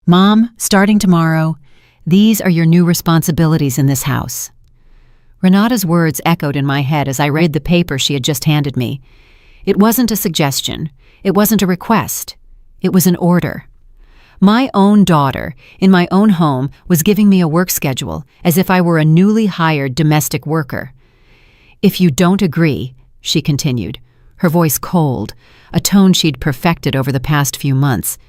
Mom, starting tomorrow, these are your new responsibilities in this house. Renata's words echoed in my head as I read the paper she had just handed me. It wasn't a suggestion. It wasn't a request. It was an order. My own daughter, in my own home, was giving me a work schedule as if I were a newly hired domestic worker. If you don't agree, she continued, her voice cold, a tone she'd perfected over the past few months,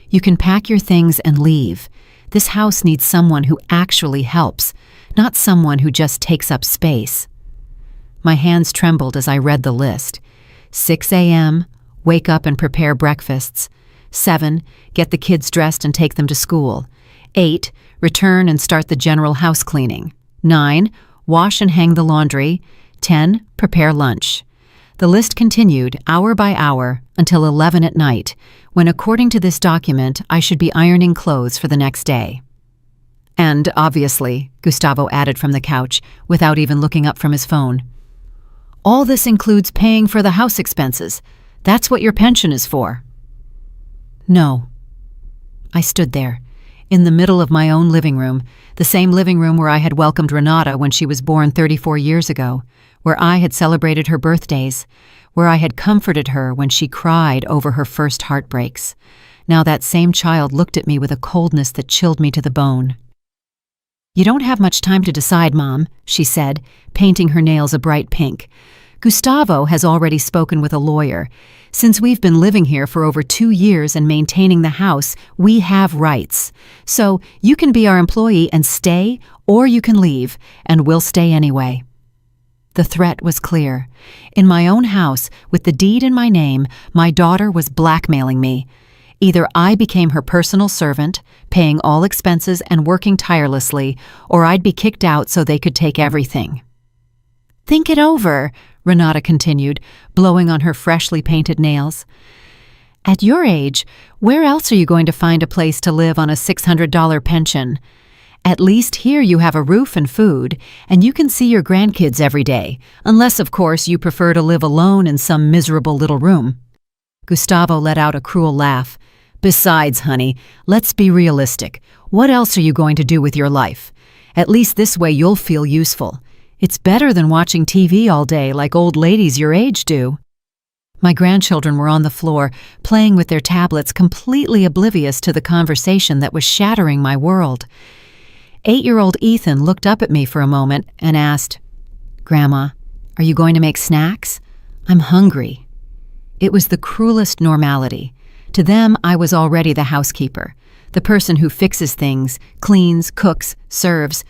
you can pack your things and leave. This house needs someone who actually helps, not someone who just takes up space. My hands trembled as I read the list. 6 a.m., wake up and prepare breakfasts. 7, get the kids dressed and take them to school. 8, return and start the general house cleaning. 9, wash and hang the laundry. 10, prepare lunch. The list continued, hour by hour, until 11 at night, when according to this document, I should be ironing clothes for the next day. And, obviously, Gustavo added from the couch, without even looking up from his phone, all this includes paying for the house expenses. That's what your pension is for. No. I stood there, in the middle of my own living room, the same living room where I had welcomed Renata when she was born 34 years ago, where I had celebrated her birthdays, where I had comforted her when she cried over her first heartbreaks. Now that same child looked at me with a coldness that chilled me to the bone. You don't have much time to decide, Mom, she said, painting her nails a bright pink. Gustavo has already spoken with a lawyer. Since we've been living here for over 2 years and maintaining the house, we have rights. So you can be our employee and stay, or you can leave, and we'll stay anyway. The threat was clear. In my own house, with the deed in my name, my daughter was blackmailing me. Either I became her personal servant, paying all expenses and working tirelessly, or I'd be kicked out so they could take everything. Think it over, Renata continued, blowing on her freshly painted nails. At your age, where else are you going to find a place to live on a $600 pension? At least here you have a roof and food, and you can see your grandkids every day, unless, of course, you prefer to live alone in some miserable little room. Gustavo let out a cruel laugh. Besides, honey, let's be realistic. What else are you going to do with your life? At least this way you'll feel useful. It's better than watching TV all day like old ladies your age do. My grandchildren were on the floor, playing with their tablets, completely oblivious to the conversation that was shattering my world. 8-year-old Ethan looked up at me for a moment and asked, Grandma, are you going to make snacks? I'm hungry. It was the cruelest normality. To them, I was already the housekeeper, the person who fixes things, cleans, cooks, serves,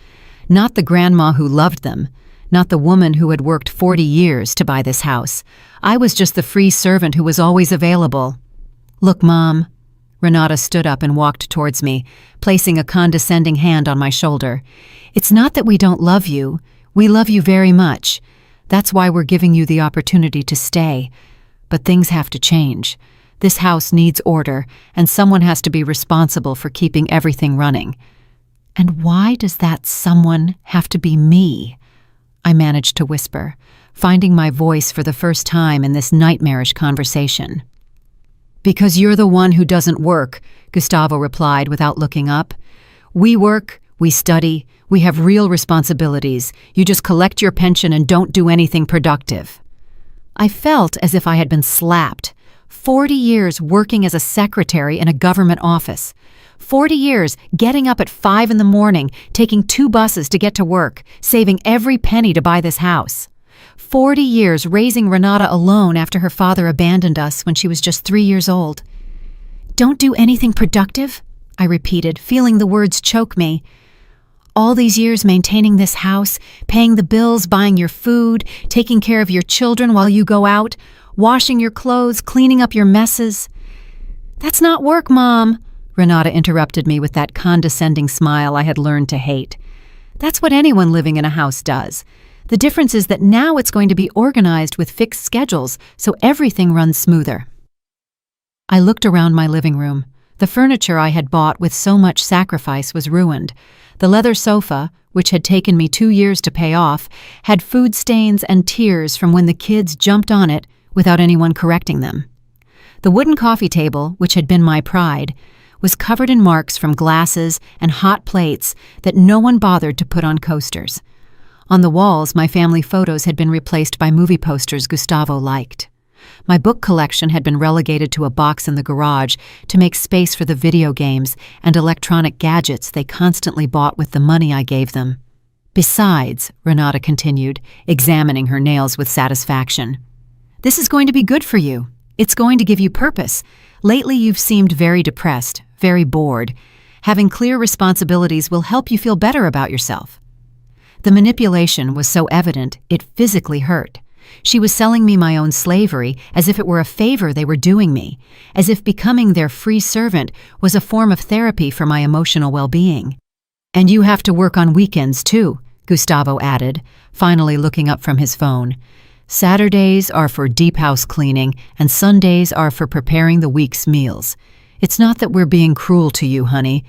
not the grandma who loved them, not the woman who had worked 40 years to buy this house. I was just the free servant who was always available. Look, Mom. Renata stood up and walked towards me, placing a condescending hand on my shoulder. It's not that we don't love you. We love you very much. That's why we're giving you the opportunity to stay. But things have to change. This house needs order, and someone has to be responsible for keeping everything running. And why does that someone have to be me? I managed to whisper, finding my voice for the first time in this nightmarish conversation. Because you're the one who doesn't work, Gustavo replied without looking up. We work, we study, we have real responsibilities. You just collect your pension and don't do anything productive. I felt as if I had been slapped. 40 years working as a secretary in a government office. 40 years getting up at 5 in the morning, taking 2 buses to get to work, saving every penny to buy this house. 40 years raising Renata alone after her father abandoned us when she was just 3 years old. Don't do anything productive? I repeated, feeling the words choke me. All these years maintaining this house, paying the bills, buying your food, taking care of your children while you go out, washing your clothes, cleaning up your messes. That's not work, Mom, Renata interrupted me with that condescending smile I had learned to hate. That's what anyone living in a house does. The difference is that now it's going to be organized with fixed schedules, so everything runs smoother. I looked around my living room. The furniture I had bought with so much sacrifice was ruined. The leather sofa, which had taken me 2 years to pay off, had food stains and tears from when the kids jumped on it without anyone correcting them. The wooden coffee table, which had been my pride, was covered in marks from glasses and hot plates that no one bothered to put on coasters. On the walls, my family photos had been replaced by movie posters Gustavo liked. My book collection had been relegated to a box in the garage to make space for the video games and electronic gadgets they constantly bought with the money I gave them. Besides, Renata continued, examining her nails with satisfaction, this is going to be good for you. It's going to give you purpose. Lately, you've seemed very depressed, very bored. Having clear responsibilities will help you feel better about yourself. The manipulation was so evident, it physically hurt. She was selling me my own slavery as if it were a favor they were doing me, as if becoming their free servant was a form of therapy for my emotional well-being. And you have to work on weekends, too, Gustavo added, finally looking up from his phone. Saturdays are for deep house cleaning, and Sundays are for preparing the week's meals. It's not that we're being cruel to you, honey.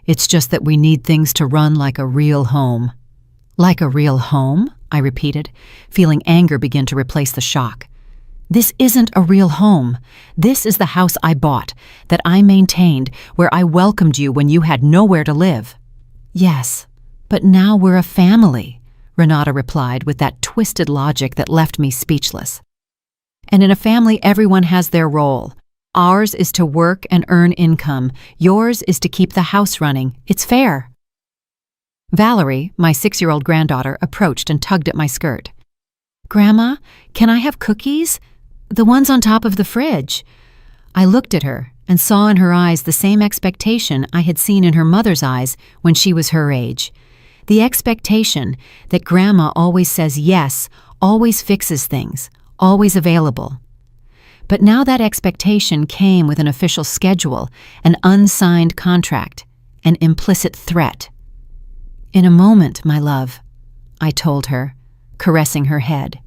It's just that we need things to run like a real home. Like a real home? I repeated, feeling anger begin to replace the shock. This isn't a real home. This is the house I bought, that I maintained, where I welcomed you when you had nowhere to live. Yes, but now we're a family, Renata replied with that twisted logic that left me speechless. And in a family, everyone has their role. Ours is to work and earn income. Yours is to keep the house running. It's fair. Valerie, my 6-year-old granddaughter, approached and tugged at my skirt. Grandma, can I have cookies? The ones on top of the fridge. I looked at her and saw in her eyes the same expectation I had seen in her mother's eyes when she was her age. The expectation that Grandma always says yes, always fixes things, always available. But now that expectation came with an official schedule, an unsigned contract, an implicit threat. In a moment, my love, I told her, caressing her head.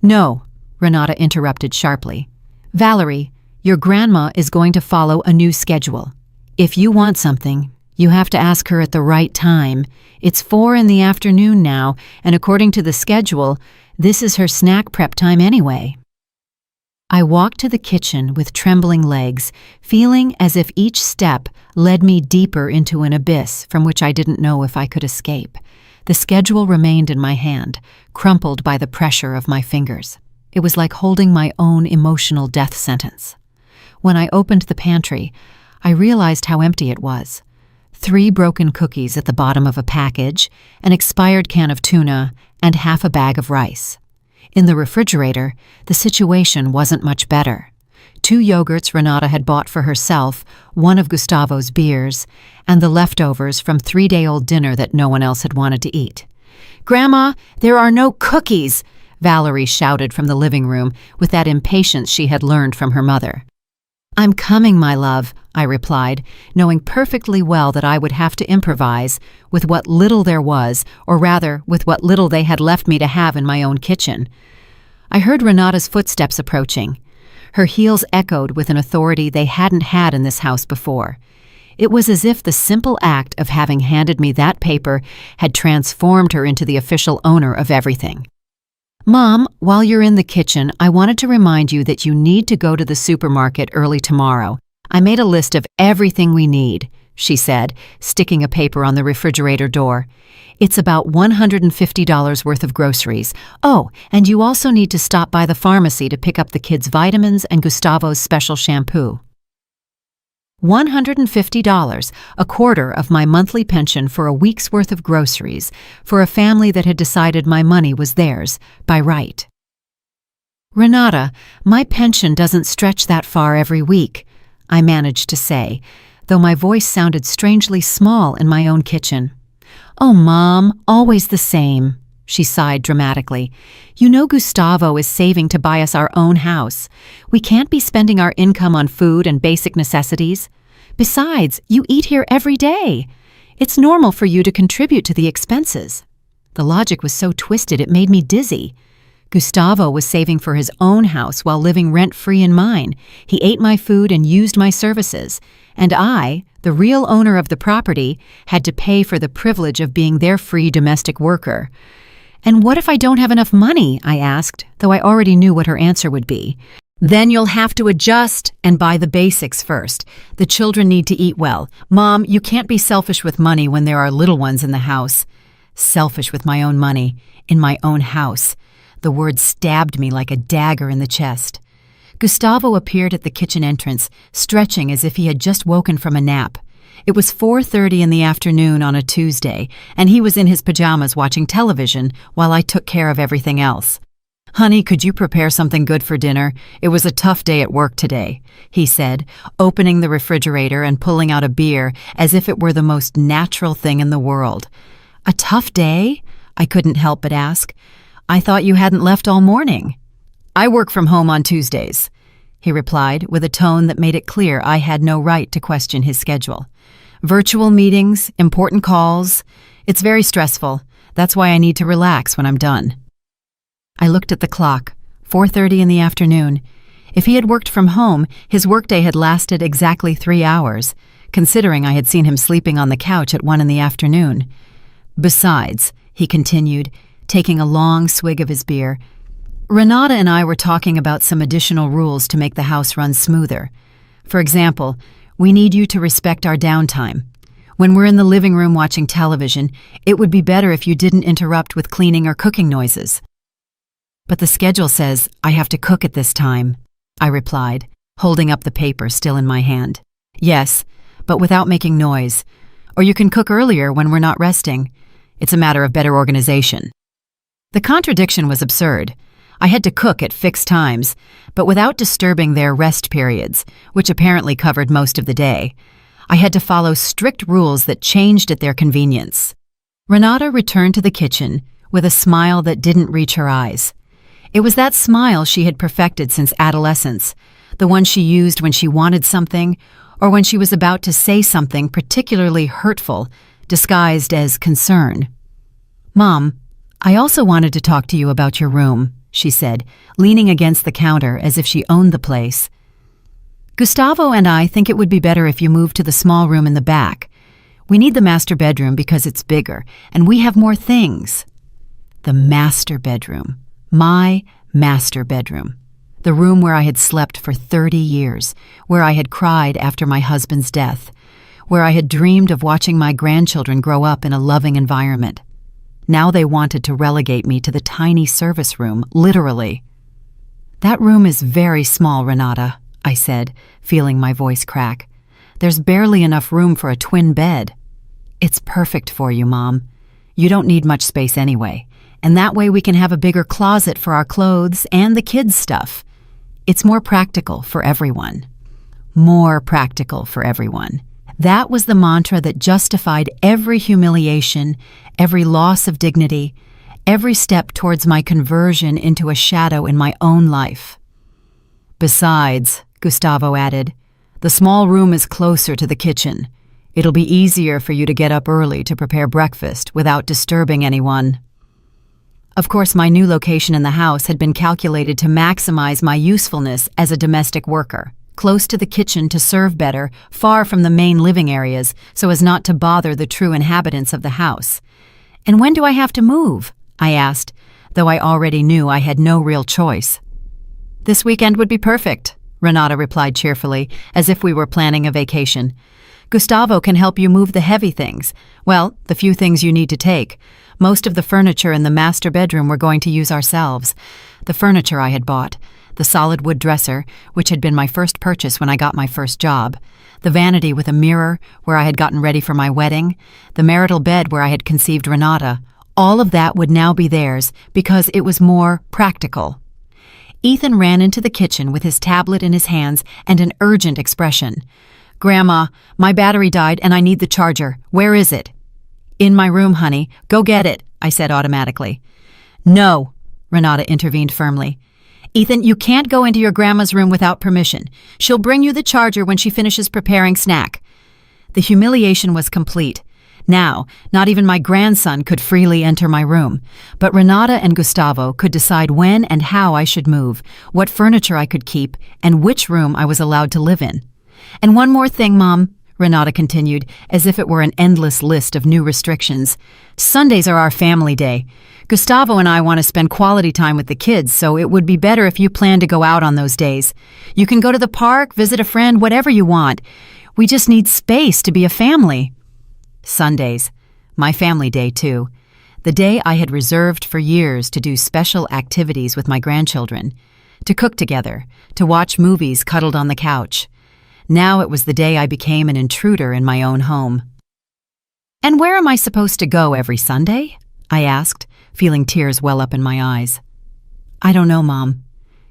No, Renata interrupted sharply. Valerie, your grandma is going to follow a new schedule. If you want something, you have to ask her at the right time. It's 4 p.m. now, and according to the schedule, this is her snack prep time anyway. I walked to the kitchen with trembling legs, feeling as if each step led me deeper into an abyss from which I didn't know if I could escape. The schedule remained in my hand, crumpled by the pressure of my fingers. It was like holding my own emotional death sentence. When I opened the pantry, I realized how empty it was. 3 broken cookies at the bottom of a package, an expired can of tuna, and half a bag of rice. In the refrigerator, the situation wasn't much better. 2 yogurts Renata had bought for herself, 1 of Gustavo's beers, and the leftovers from 3-day-old dinner that no one else had wanted to eat. Grandma, there are no cookies, Valerie shouted from the living room with that impatience she had learned from her mother. I'm coming, my love, I replied, knowing perfectly well that I would have to improvise with what little there was, or rather, with what little they had left me to have in my own kitchen. I heard Renata's footsteps approaching. Her heels echoed with an authority they hadn't had in this house before. It was as if the simple act of having handed me that paper had transformed her into the official owner of everything. Mom, while you're in the kitchen, I wanted to remind you that you need to go to the supermarket early tomorrow. I made a list of everything we need, she said, sticking a paper on the refrigerator door. It's about $150 worth of groceries. Oh, and you also need to stop by the pharmacy to pick up the kids' vitamins and Gustavo's special shampoo. $150, a quarter of my monthly pension for a week's worth of groceries, for a family that had decided my money was theirs, by right. Renata, my pension doesn't stretch that far every week, I managed to say, though my voice sounded strangely small in my own kitchen. Oh, Mom, always the same, she sighed dramatically. You know Gustavo is saving to buy us our own house. We can't be spending our income on food and basic necessities. Besides, you eat here every day. It's normal for you to contribute to the expenses. The logic was so twisted it made me dizzy. Gustavo was saving for his own house while living rent-free in mine. He ate my food and used my services. And I, the real owner of the property, had to pay for the privilege of being their free domestic worker. And what if I don't have enough money? I asked, though I already knew what her answer would be. Then you'll have to adjust and buy the basics first. The children need to eat well. Mom, you can't be selfish with money when there are little ones in the house. Selfish with my own money, in my own house. The word stabbed me like a dagger in the chest. Gustavo appeared at the kitchen entrance, stretching as if he had just woken from a nap. It was 4:30 in the afternoon on a Tuesday, and he was in his pajamas watching television while I took care of everything else. "Honey, could you prepare something good for dinner? It was a tough day at work today," he said, opening the refrigerator and pulling out a beer as if it were the most natural thing in the world. "A tough day?" I couldn't help but ask. "I thought you hadn't left all morning." "I work from home on Tuesdays," he replied with a tone that made it clear I had no right to question his schedule. "Virtual meetings, important calls. It's very stressful. That's why I need to relax when I'm done." I looked at the clock, 4:30 in the afternoon. If he had worked from home, his workday had lasted exactly 3 hours, considering I had seen him sleeping on the couch at 1 in the afternoon. "Besides," he continued, taking a long swig of his beer, "Renata and I were talking about some additional rules to make the house run smoother. For example, we need you to respect our downtime. When we're in the living room watching television, it would be better if you didn't interrupt with cleaning or cooking noises." "But the schedule says I have to cook at this time," I replied, holding up the paper still in my hand. "Yes, but without making noise. Or you can cook earlier when we're not resting. It's a matter of better organization." The contradiction was absurd. I had to cook at fixed times, but without disturbing their rest periods, which apparently covered most of the day. I had to follow strict rules that changed at their convenience. Renata returned to the kitchen with a smile that didn't reach her eyes. It was that smile she had perfected since adolescence, the one she used when she wanted something or when she was about to say something particularly hurtful, disguised as concern. "Mom, I also wanted to talk to you about your room," she said, leaning against the counter as if she owned the place. "Gustavo and I think it would be better if you moved to the small room in the back. We need the master bedroom because it's bigger, and we have more things." The master bedroom. My master bedroom. The room where I had slept for 30 years, where I had cried after my husband's death, where I had dreamed of watching my grandchildren grow up in a loving environment. Now they wanted to relegate me to the tiny service room, literally. "That room is very small, Renata," I said, feeling my voice crack. "There's barely enough room for a twin bed." "It's perfect for you, Mom. You don't need much space anyway. And that way we can have a bigger closet for our clothes and the kids' stuff. It's more practical for everyone." More practical for everyone. That was the mantra that justified every humiliation, every loss of dignity, every step towards my conversion into a shadow in my own life. "Besides," Gustavo added, "the small room is closer to the kitchen. It'll be easier for you to get up early to prepare breakfast without disturbing anyone." Of course, my new location in the house had been calculated to maximize my usefulness as a domestic worker, close to the kitchen to serve better, far from the main living areas, so as not to bother the true inhabitants of the house. "And when do I have to move?" I asked, though I already knew I had no real choice. "This weekend would be perfect," Renata replied cheerfully, as if we were planning a vacation. "Gustavo can help you move the heavy things. Well, the few things you need to take. Most of the furniture in the master bedroom we're going to use ourselves. The furniture I had bought, the solid wood dresser, which had been my first purchase when I got my first job, the vanity with a mirror where I had gotten ready for my wedding, the marital bed where I had conceived Renata, all of that would now be theirs because it was more practical." Ethan ran into the kitchen with his tablet in his hands and an urgent expression. "Grandma, my battery died and I need the charger. Where is it?" "In my room, honey. Go get it," I said automatically. "No," Renata intervened firmly. "Ethan, you can't go into your grandma's room without permission. She'll bring you the charger when she finishes preparing snack." The humiliation was complete. Now, not even my grandson could freely enter my room, but Renata and Gustavo could decide when and how I should move, what furniture I could keep, and which room I was allowed to live in. "And one more thing, Mom," Renata continued, as if it were an endless list of new restrictions. Sundays are our family day. Gustavo and I want to spend quality time with the kids, so it would be better if you plan to go out on those days. You can go to the park, visit a friend, whatever you want. We just need space to be a family. Sundays. My family day, too. The day I had reserved for years to do special activities with my grandchildren. To cook together, to watch movies cuddled on the couch. Now it was the day I became an intruder in my own home. "And where am I supposed to go every Sunday?" I asked, feeling tears well up in my eyes. "I don't know, Mom.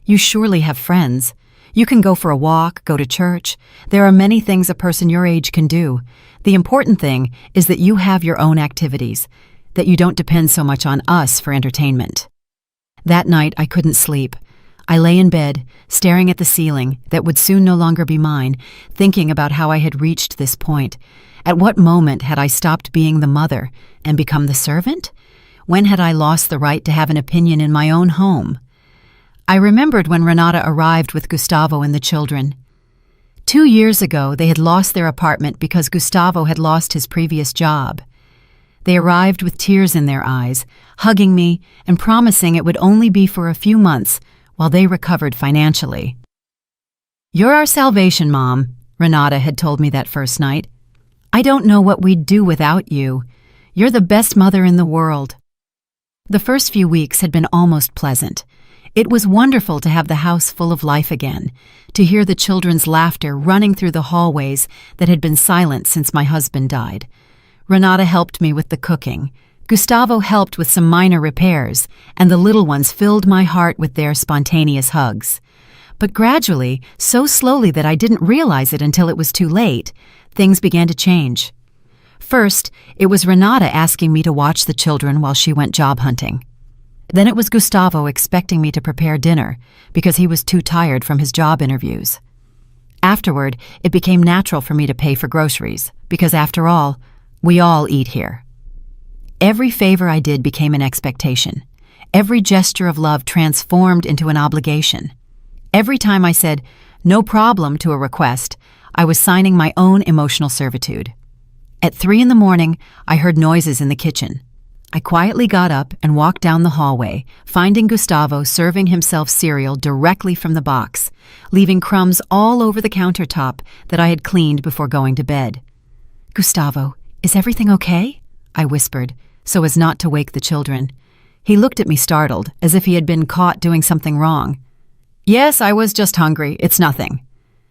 You surely have friends. You can go for a walk, go to church. There are many things a person your age can do. The important thing is that you have your own activities, that you don't depend so much on us for entertainment." That night I couldn't sleep. I lay in bed, staring at the ceiling that would soon no longer be mine, thinking about how I had reached this point. At what moment had I stopped being the mother and become the servant? When had I lost the right to have an opinion in my own home? I remembered when Renata arrived with Gustavo and the children. 2 years ago, they had lost their apartment because Gustavo had lost his previous job. They arrived with tears in their eyes, hugging me and promising it would only be for a few months while they recovered financially. "You're our salvation, Mom," Renata had told me that first night. "I don't know what we'd do without you. You're the best mother in the world." The first few weeks had been almost pleasant. It was wonderful to have the house full of life again, to hear the children's laughter running through the hallways that had been silent since my husband died. Renata helped me with the cooking. Gustavo helped with some minor repairs, and the little ones filled my heart with their spontaneous hugs. But gradually, so slowly that I didn't realize it until it was too late, things began to change. First, it was Renata asking me to watch the children while she went job hunting. Then it was Gustavo expecting me to prepare dinner because he was too tired from his job interviews. Afterward, it became natural for me to pay for groceries because, after all, we all eat here. Every favor I did became an expectation. Every gesture of love transformed into an obligation. Every time I said, "no problem" to a request, I was signing my own emotional servitude. At 3 in the morning, I heard noises in the kitchen. I quietly got up and walked down the hallway, finding Gustavo serving himself cereal directly from the box, leaving crumbs all over the countertop that I had cleaned before going to bed. "Gustavo, is everything okay?" I whispered, so as not to wake the children. He looked at me startled, as if he had been caught doing something wrong. "Yes, I was just hungry. It's nothing.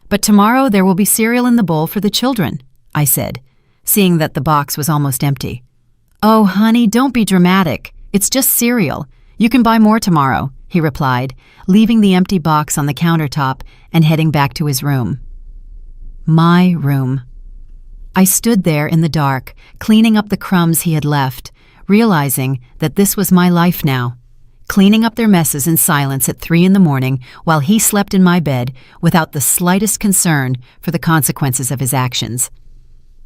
But tomorrow there will be cereal in the bowl for the children," I said, seeing that the box was almost empty. "Oh, honey, don't be dramatic. It's just cereal. You can buy more tomorrow," he replied, leaving the empty box on the countertop and heading back to his room. My room. I stood there in the dark, cleaning up the crumbs he had left, realizing that this was my life now, cleaning up their messes in silence at 3 in the morning while he slept in my bed without the slightest concern for the consequences of his actions.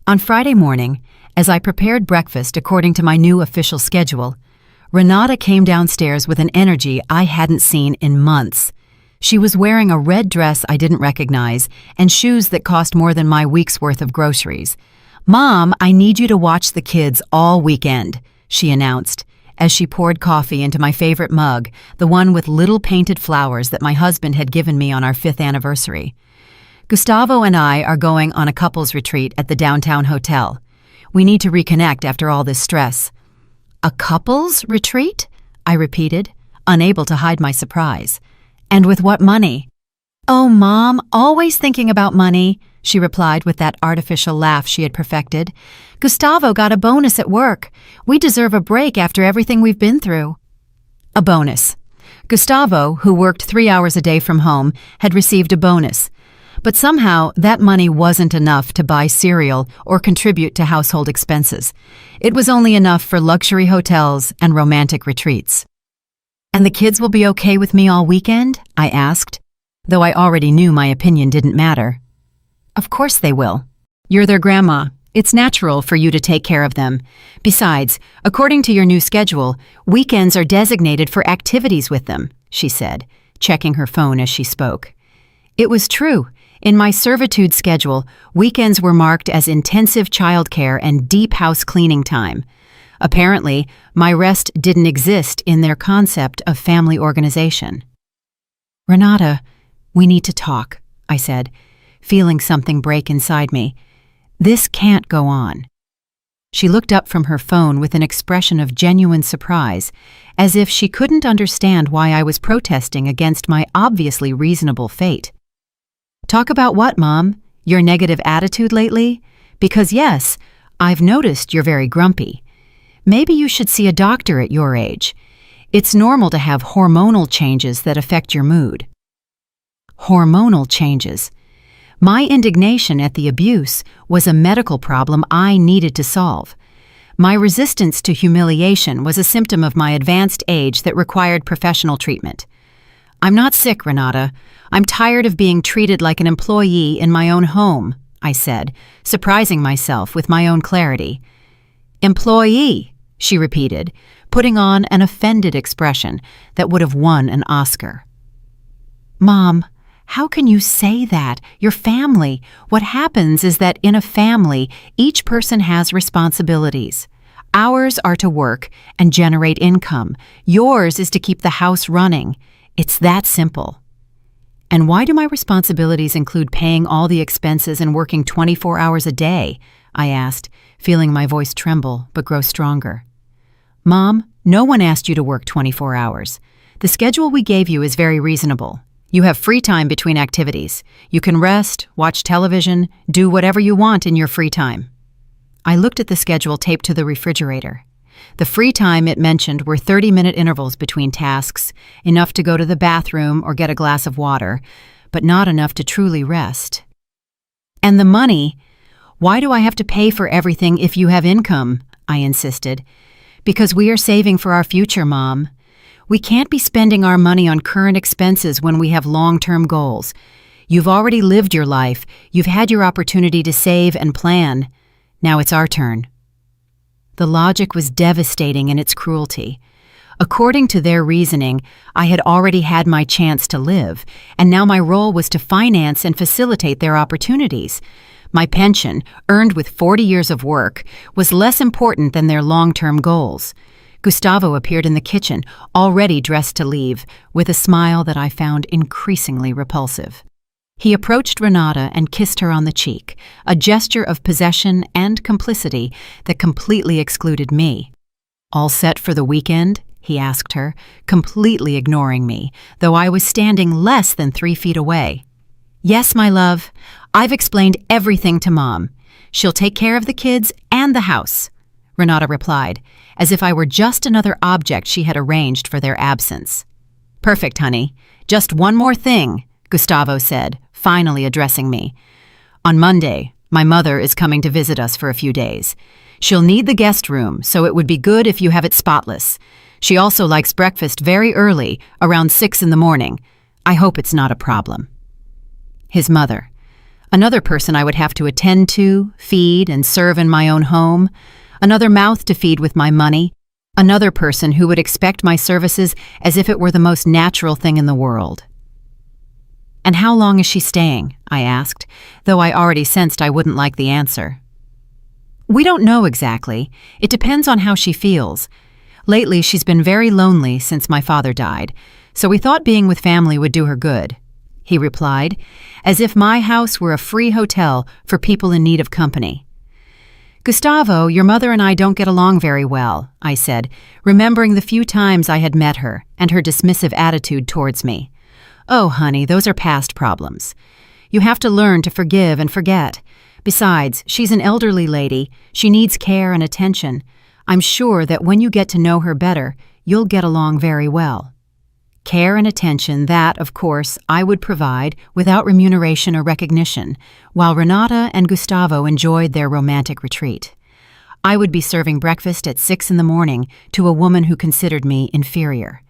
On Friday morning, as I prepared breakfast according to my new official schedule, Renata came downstairs with an energy I hadn't seen in months. She was wearing a red dress I didn't recognize and shoes that cost more than my week's worth of groceries. "Mom, I need you to watch the kids all weekend," she announced, as she poured coffee into my favorite mug, the one with little painted flowers that my husband had given me on our 5th anniversary. "Gustavo and I are going on a couples retreat at the downtown hotel. We need to reconnect after all this stress." "A couples retreat?" I repeated, unable to hide my surprise. "And with what money?" "Oh, Mom, always thinking about money," she replied with that artificial laugh she had perfected. "Gustavo got a bonus at work. We deserve a break after everything we've been through." A bonus. Gustavo, who worked 3 hours a day from home, had received a bonus. But somehow that money wasn't enough to buy cereal or contribute to household expenses. It was only enough for luxury hotels and romantic retreats. "And the kids will be okay with me all weekend?" I asked, though I already knew my opinion didn't matter. "Of course they will. You're their grandma. It's natural for you to take care of them. Besides, according to your new schedule, weekends are designated for activities with them," she said, checking her phone as she spoke. It was true. In my servitude schedule, weekends were marked as intensive childcare and deep house cleaning time. Apparently, my rest didn't exist in their concept of family organization. "Renata, we need to talk," I said, feeling something break inside me. "This can't go on." She looked up from her phone with an expression of genuine surprise, as if she couldn't understand why I was protesting against my obviously reasonable fate. "Talk about what, Mom? Your negative attitude lately? Because yes, I've noticed you're very grumpy. Maybe you should see a doctor at your age. It's normal to have hormonal changes that affect your mood." Hormonal changes. My indignation at the abuse was a medical problem I needed to solve. My resistance to humiliation was a symptom of my advanced age that required professional treatment. "I'm not sick, Renata. I'm tired of being treated like an employee in my own home," I said, surprising myself with my own clarity. "Employee," she repeated, putting on an offended expression that would have won an Oscar. "Mom, how can you say that? Your family. What happens is that in a family, each person has responsibilities. Ours are to work and generate income. Yours is to keep the house running. It's that simple." "And why do my responsibilities include paying all the expenses and working 24 hours a day?" I asked, feeling my voice tremble but grow stronger. "Mom, no one asked you to work 24 hours. The schedule we gave you is very reasonable. You have free time between activities. You can rest, watch television, do whatever you want in your free time." I looked at the schedule taped to the refrigerator. The free time it mentioned were 30-minute intervals between tasks, enough to go to the bathroom or get a glass of water, but not enough to truly rest. "And the money? Why do I have to pay for everything if you have income?" I insisted. "Because we are saving for our future, Mom. We can't be spending our money on current expenses when we have long-term goals. You've already lived your life. You've had your opportunity to save and plan. Now it's our turn." The logic was devastating in its cruelty. According to their reasoning, I had already had my chance to live, and now my role was to finance and facilitate their opportunities. My pension, earned with 40 years of work, was less important than their long-term goals. Gustavo appeared in the kitchen, already dressed to leave, with a smile that I found increasingly repulsive. He approached Renata and kissed her on the cheek, a gesture of possession and complicity that completely excluded me. "All set for the weekend?" he asked her, completely ignoring me, though I was standing less than 3 feet away. "Yes, my love. I've explained everything to Mom. She'll take care of the kids and the house," Renata replied, as if I were just another object she had arranged for their absence. "Perfect, honey. Just one more thing," Gustavo said, finally addressing me. "On Monday, my mother is coming to visit us for a few days. She'll need the guest room, so it would be good if you have it spotless. She also likes breakfast very early, around 6 in the morning. I hope it's not a problem." His mother. Another person I would have to attend to, feed, and serve in my own home. Another mouth to feed with my money. Another person who would expect my services as if it were the most natural thing in the world. "And how long is she staying?" I asked, though I already sensed I wouldn't like the answer. "We don't know exactly. It depends on how she feels. Lately, she's been very lonely since my father died, so we thought being with family would do her good," he replied, as if my house were a free hotel for people in need of company. "Gustavo, your mother and I don't get along very well," I said, remembering the few times I had met her and her dismissive attitude towards me. "Oh, honey, those are past problems. You have to learn to forgive and forget. Besides, she's an elderly lady. She needs care and attention. I'm sure that when you get to know her better, you'll get along very well." Care and attention that, of course, I would provide without remuneration or recognition, while Renata and Gustavo enjoyed their romantic retreat. I would be serving breakfast at 6 in the morning to a woman who considered me inferior.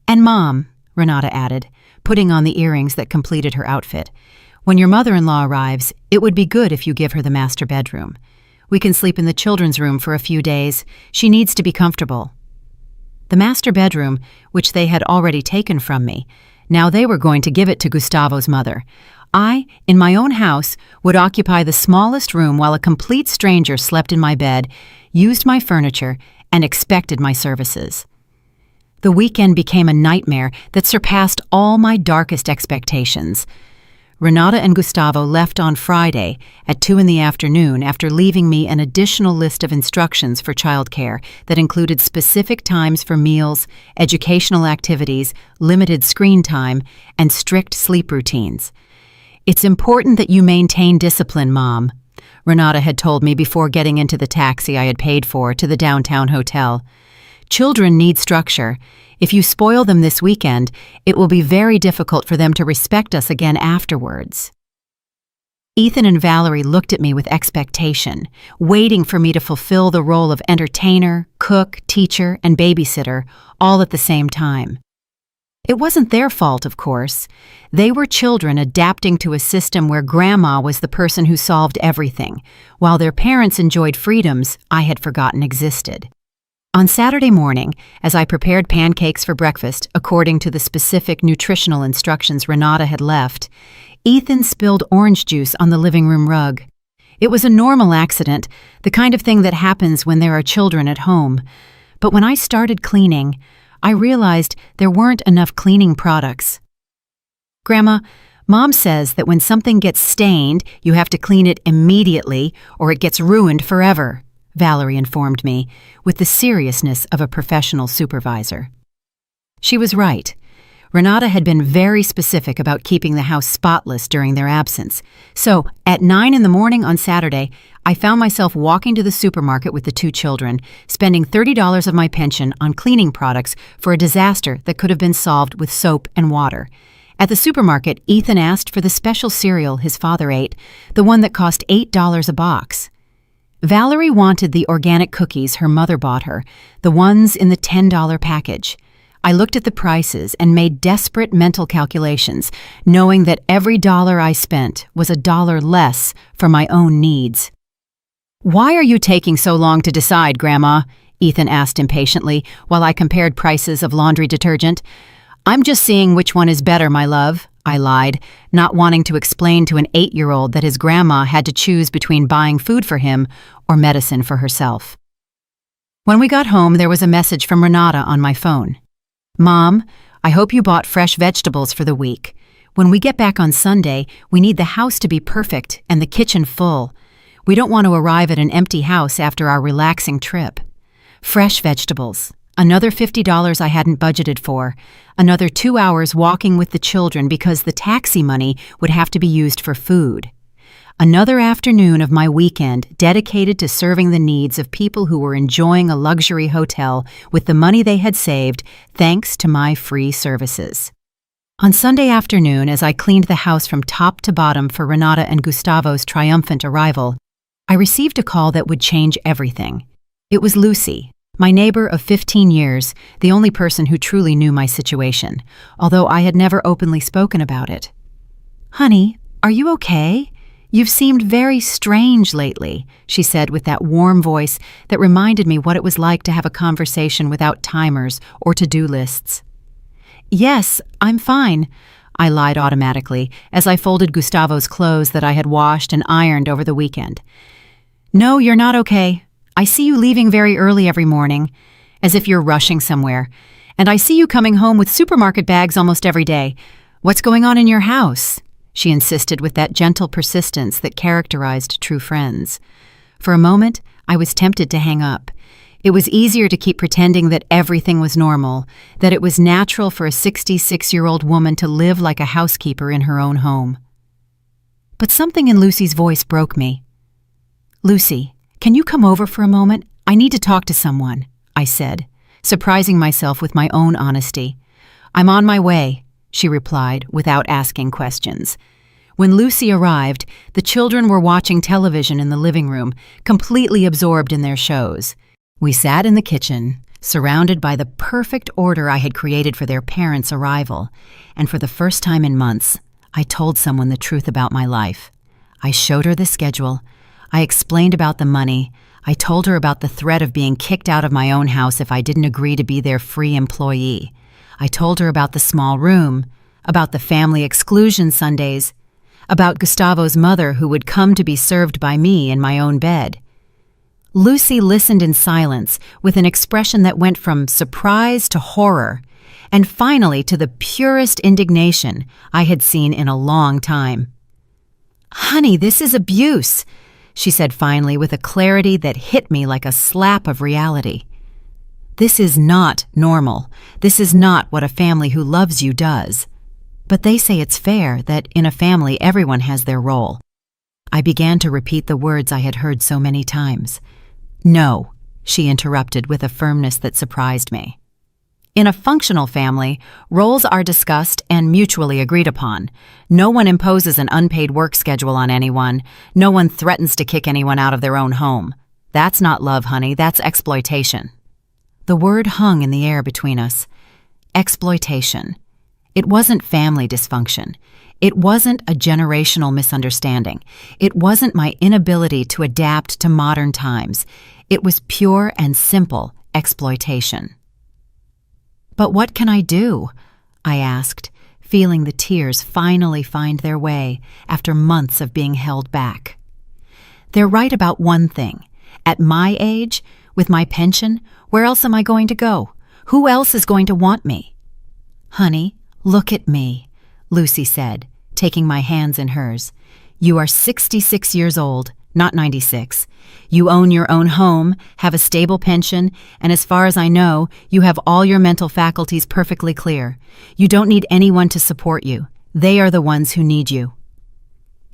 "And Mom," Renata added, putting on the earrings that completed her outfit, "when your mother-in-law arrives, it would be good if you give her the master bedroom. We can sleep in the children's room for a few days. She needs to be comfortable." The master bedroom, which they had already taken from me, now they were going to give it to Gustavo's mother. I, in my own house, would occupy the smallest room while a complete stranger slept in my bed, used my furniture, and expected my services. The weekend became a nightmare that surpassed all my darkest expectations. Renata and Gustavo left on Friday at 2 in the afternoon after leaving me an additional list of instructions for childcare that included specific times for meals, educational activities, limited screen time, and strict sleep routines. "It's important that you maintain discipline, Mom," Renata had told me before getting into the taxi I had paid for to the downtown hotel. "Children need structure. If you spoil them this weekend, it will be very difficult for them to respect us again afterwards." Ethan and Valerie looked at me with expectation, waiting for me to fulfill the role of entertainer, cook, teacher, and babysitter, all at the same time. It wasn't their fault, of course. They were children adapting to a system where Grandma was the person who solved everything, while their parents enjoyed freedoms I had forgotten existed. On Saturday morning, as I prepared pancakes for breakfast according to the specific nutritional instructions Renata had left, Ethan spilled orange juice on the living room rug. It was a normal accident, the kind of thing that happens when there are children at home. But when I started cleaning, I realized there weren't enough cleaning products. "Grandma, Mom says that when something gets stained, you have to clean it immediately or it gets ruined forever," Valerie informed me, with the seriousness of a professional supervisor. She was right. Renata had been very specific about keeping the house spotless during their absence. So, at 9 in the morning on Saturday, I found myself walking to the supermarket with the 2 children, spending $30 of my pension on cleaning products for a disaster that could have been solved with soap and water. At the supermarket, Ethan asked for the special cereal his father ate, the one that cost $8 a box. Valerie wanted the organic cookies her mother bought her, the ones in the $10 package. I looked at the prices and made desperate mental calculations, knowing that every dollar I spent was a dollar less for my own needs. "Why are you taking so long to decide, Grandma?" Ethan asked impatiently while I compared prices of laundry detergent. "I'm just seeing which one is better, my love," I lied, not wanting to explain to an 8-year-old that his grandma had to choose between buying food for him or medicine for herself. When we got home, there was a message from Renata on my phone. "Mom, I hope you bought fresh vegetables for the week. When we get back on Sunday, we need the house to be perfect and the kitchen full. We don't want to arrive at an empty house after our relaxing trip. Fresh vegetables. Another $50 I hadn't budgeted for. Another 2 hours walking with the children because the taxi money would have to be used for food. Another afternoon of my weekend dedicated to serving the needs of people who were enjoying a luxury hotel with the money they had saved thanks to my free services." On Sunday afternoon, as I cleaned the house from top to bottom for Renata and Gustavo's triumphant arrival, I received a call that would change everything. It was Lucy, my neighbor of 15 years, the only person who truly knew my situation, although I had never openly spoken about it. "Honey, are you okay? You've seemed very strange lately," she said with that warm voice that reminded me what it was like to have a conversation without timers or to-do lists. "Yes, I'm fine," I lied automatically as I folded Gustavo's clothes that I had washed and ironed over the weekend. "No, you're not okay. I see you leaving very early every morning, as if you're rushing somewhere, and I see you coming home with supermarket bags almost every day. What's going on in your house?" she insisted with that gentle persistence that characterized true friends. For a moment, I was tempted to hang up. It was easier to keep pretending that everything was normal, that it was natural for a 66-year-old woman to live like a housekeeper in her own home. But something in Lucy's voice broke me. "Lucy, can you come over for a moment? I need to talk to someone," I said, surprising myself with my own honesty. "I'm on my way," she replied without asking questions. When Lucy arrived, the children were watching television in the living room, completely absorbed in their shows. We sat in the kitchen, surrounded by the perfect order I had created for their parents' arrival, and for the first time in months, I told someone the truth about my life. I showed her the schedule. I explained about the money. I told her about the threat of being kicked out of my own house if I didn't agree to be their free employee. I told her about the small room, about the family exclusion Sundays, about Gustavo's mother who would come to be served by me in my own bed. Lucy listened in silence with an expression that went from surprise to horror, and finally to the purest indignation I had seen in a long time. "Honey, this is abuse," she said finally with a clarity that hit me like a slap of reality. "This is not normal. This is not what a family who loves you does. But they say it's fair that in a family everyone has their role." I began to repeat the words I had heard so many times. "No," she interrupted with a firmness that surprised me. "In a functional family, roles are discussed and mutually agreed upon. No one imposes an unpaid work schedule on anyone. No one threatens to kick anyone out of their own home. That's not love, honey. That's exploitation." The word hung in the air between us. Exploitation. It wasn't family dysfunction. It wasn't a generational misunderstanding. It wasn't my inability to adapt to modern times. It was pure and simple exploitation. "But what can I do?" I asked, feeling the tears finally find their way after months of being held back. "They're right about one thing. At my age, with my pension, where else am I going to go? Who else is going to want me?" "Honey, look at me," Lucy said, taking my hands in hers. "You are 66 years old, not 96. You own your own home, have a stable pension, and as far as I know, you have all your mental faculties perfectly clear. You don't need anyone to support you. They are the ones who need you."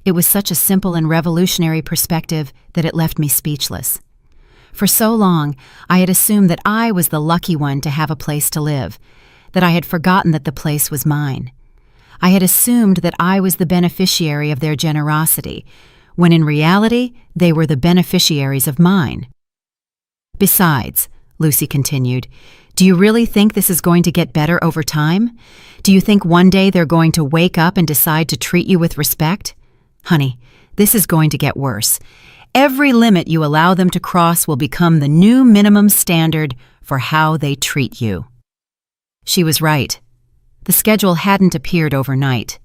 It was such a simple and revolutionary perspective that it left me speechless. For so long, I had assumed that I was the lucky one to have a place to live, that I had forgotten that the place was mine. I had assumed that I was the beneficiary of their generosity, when in reality, they were the beneficiaries of mine. "Besides," Lucy continued, "do you really think this is going to get better over time? Do you think one day they're going to wake up and decide to treat you with respect? Honey, this is going to get worse. Every limit you allow them to cross will become the new minimum standard for how they treat you." She was right. The schedule hadn't appeared overnight.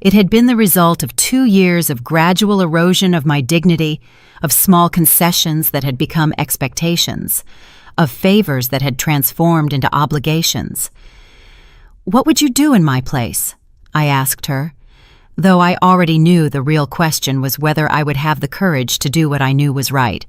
It had been the result of 2 years of gradual erosion of my dignity, of small concessions that had become expectations, of favors that had transformed into obligations. "What would you do in my place?" I asked her, though I already knew the real question was whether I would have the courage to do what I knew was right.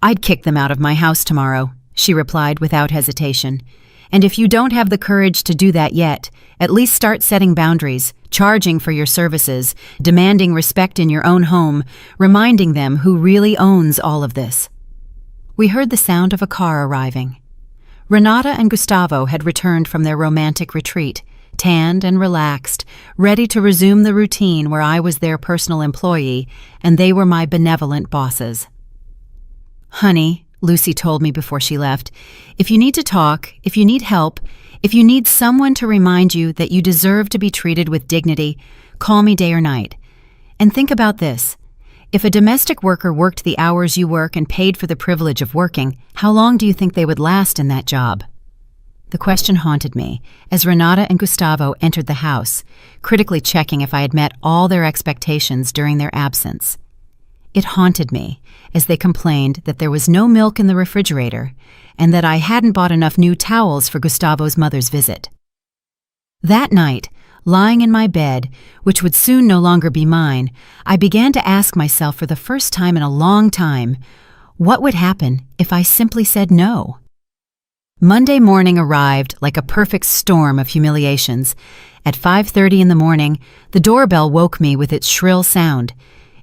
"I'd kick them out of my house tomorrow," she replied without hesitation. "And if you don't have the courage to do that yet, at least start setting boundaries, charging for your services, demanding respect in your own home, reminding them who really owns all of this." We heard the sound of a car arriving. Renata and Gustavo had returned from their romantic retreat, tanned and relaxed, ready to resume the routine where I was their personal employee and they were my benevolent bosses. "Honey," Lucy told me before she left, "if you need to talk, if you need help, if you need someone to remind you that you deserve to be treated with dignity, call me day or night. And think about this. If a domestic worker worked the hours you work and paid for the privilege of working, how long do you think they would last in that job?" The question haunted me as Renata and Gustavo entered the house, critically checking if I had met all their expectations during their absence. It haunted me as they complained that there was no milk in the refrigerator and that I hadn't bought enough new towels for Gustavo's mother's visit. That night, lying in my bed, which would soon no longer be mine, I began to ask myself for the first time in a long time, what would happen if I simply said no? Monday morning arrived like a perfect storm of humiliations. At 5:30 in the morning, the doorbell woke me with its shrill sound.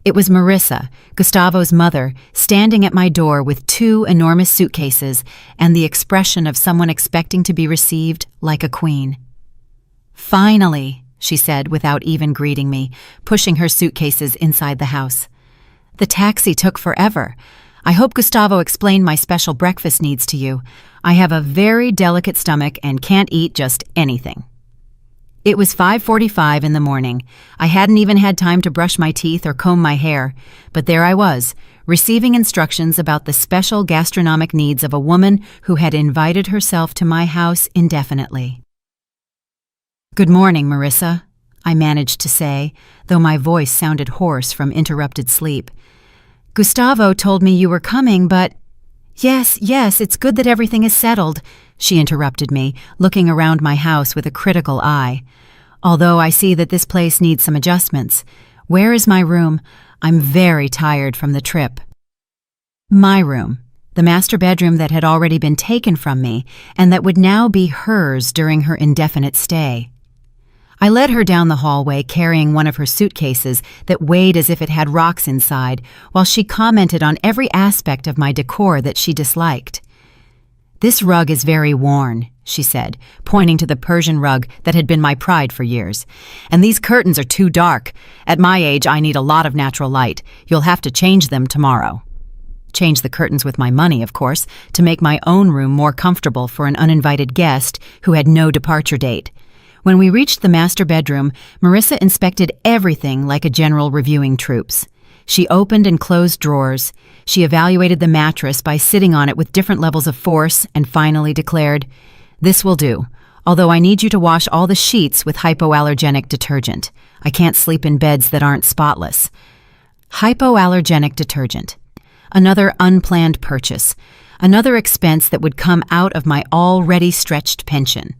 It was Marissa, Gustavo's mother, standing at my door with 2 enormous suitcases and the expression of someone expecting to be received like a queen. "Finally," she said without even greeting me, pushing her suitcases inside the house. "The taxi took forever. I hope Gustavo explained my special breakfast needs to you. I have a very delicate stomach and can't eat just anything." It was 5:45 in the morning. I hadn't even had time to brush my teeth or comb my hair, but there I was, receiving instructions about the special gastronomic needs of a woman who had invited herself to my house indefinitely. "Good morning, Marissa," I managed to say, though my voice sounded hoarse from interrupted sleep. Gustavo told me you were coming, but— Yes, it's good that everything is settled, she interrupted me, looking around my house with a critical eye. Although I see that this place needs some adjustments. Where is my room? I'm very tired from the trip. My room. The master bedroom that had already been taken from me and that would now be hers during her indefinite stay. I led her down the hallway carrying one of her suitcases that weighed as if it had rocks inside, while she commented on every aspect of my decor that she disliked. This rug is very worn, she said, pointing to the Persian rug that had been my pride for years. And these curtains are too dark. At my age, I need a lot of natural light. You'll have to change them tomorrow. Change the curtains with my money, of course, to make my own room more comfortable for an uninvited guest who had no departure date. When we reached the master bedroom, Marissa inspected everything like a general reviewing troops. She opened and closed drawers. She evaluated the mattress by sitting on it with different levels of force and finally declared, "This will do, although I need you to wash all the sheets with hypoallergenic detergent. I can't sleep in beds that aren't spotless." Hypoallergenic detergent. Another unplanned purchase. Another expense that would come out of my already stretched pension.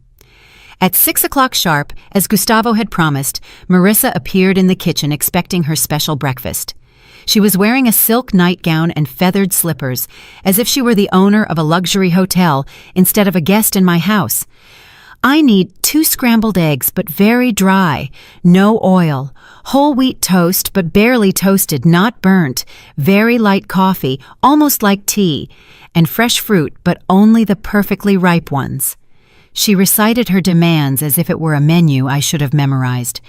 At 6 o'clock sharp, as Gustavo had promised, Marissa appeared in the kitchen expecting her special breakfast. She was wearing a silk nightgown and feathered slippers, as if she were the owner of a luxury hotel instead of a guest in my house. "I need 2 scrambled eggs, but very dry, no oil, whole wheat toast, but barely toasted, not burnt, very light coffee, almost like tea, and fresh fruit, but only the perfectly ripe ones." She recited her demands as if it were a menu I should have memorized.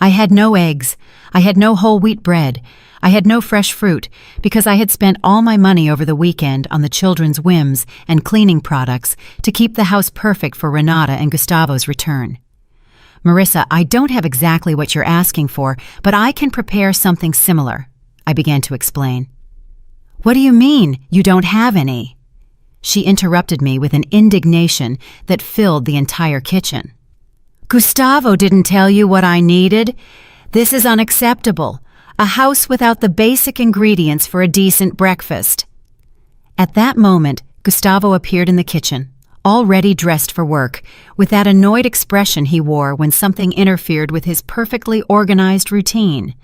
I had no eggs. I had no whole wheat bread. I had no fresh fruit, because I had spent all my money over the weekend on the children's whims and cleaning products to keep the house perfect for Renata and Gustavo's return. "Marissa, I don't have exactly what you're asking for, but I can prepare something similar," I began to explain. "What do you mean, you don't have any?" She interrupted me with an indignation that filled the entire kitchen. "Gustavo didn't tell you what I needed? This is unacceptable. A house without the basic ingredients for a decent breakfast." At that moment, Gustavo appeared in the kitchen, already dressed for work, with that annoyed expression he wore when something interfered with his perfectly organized routine.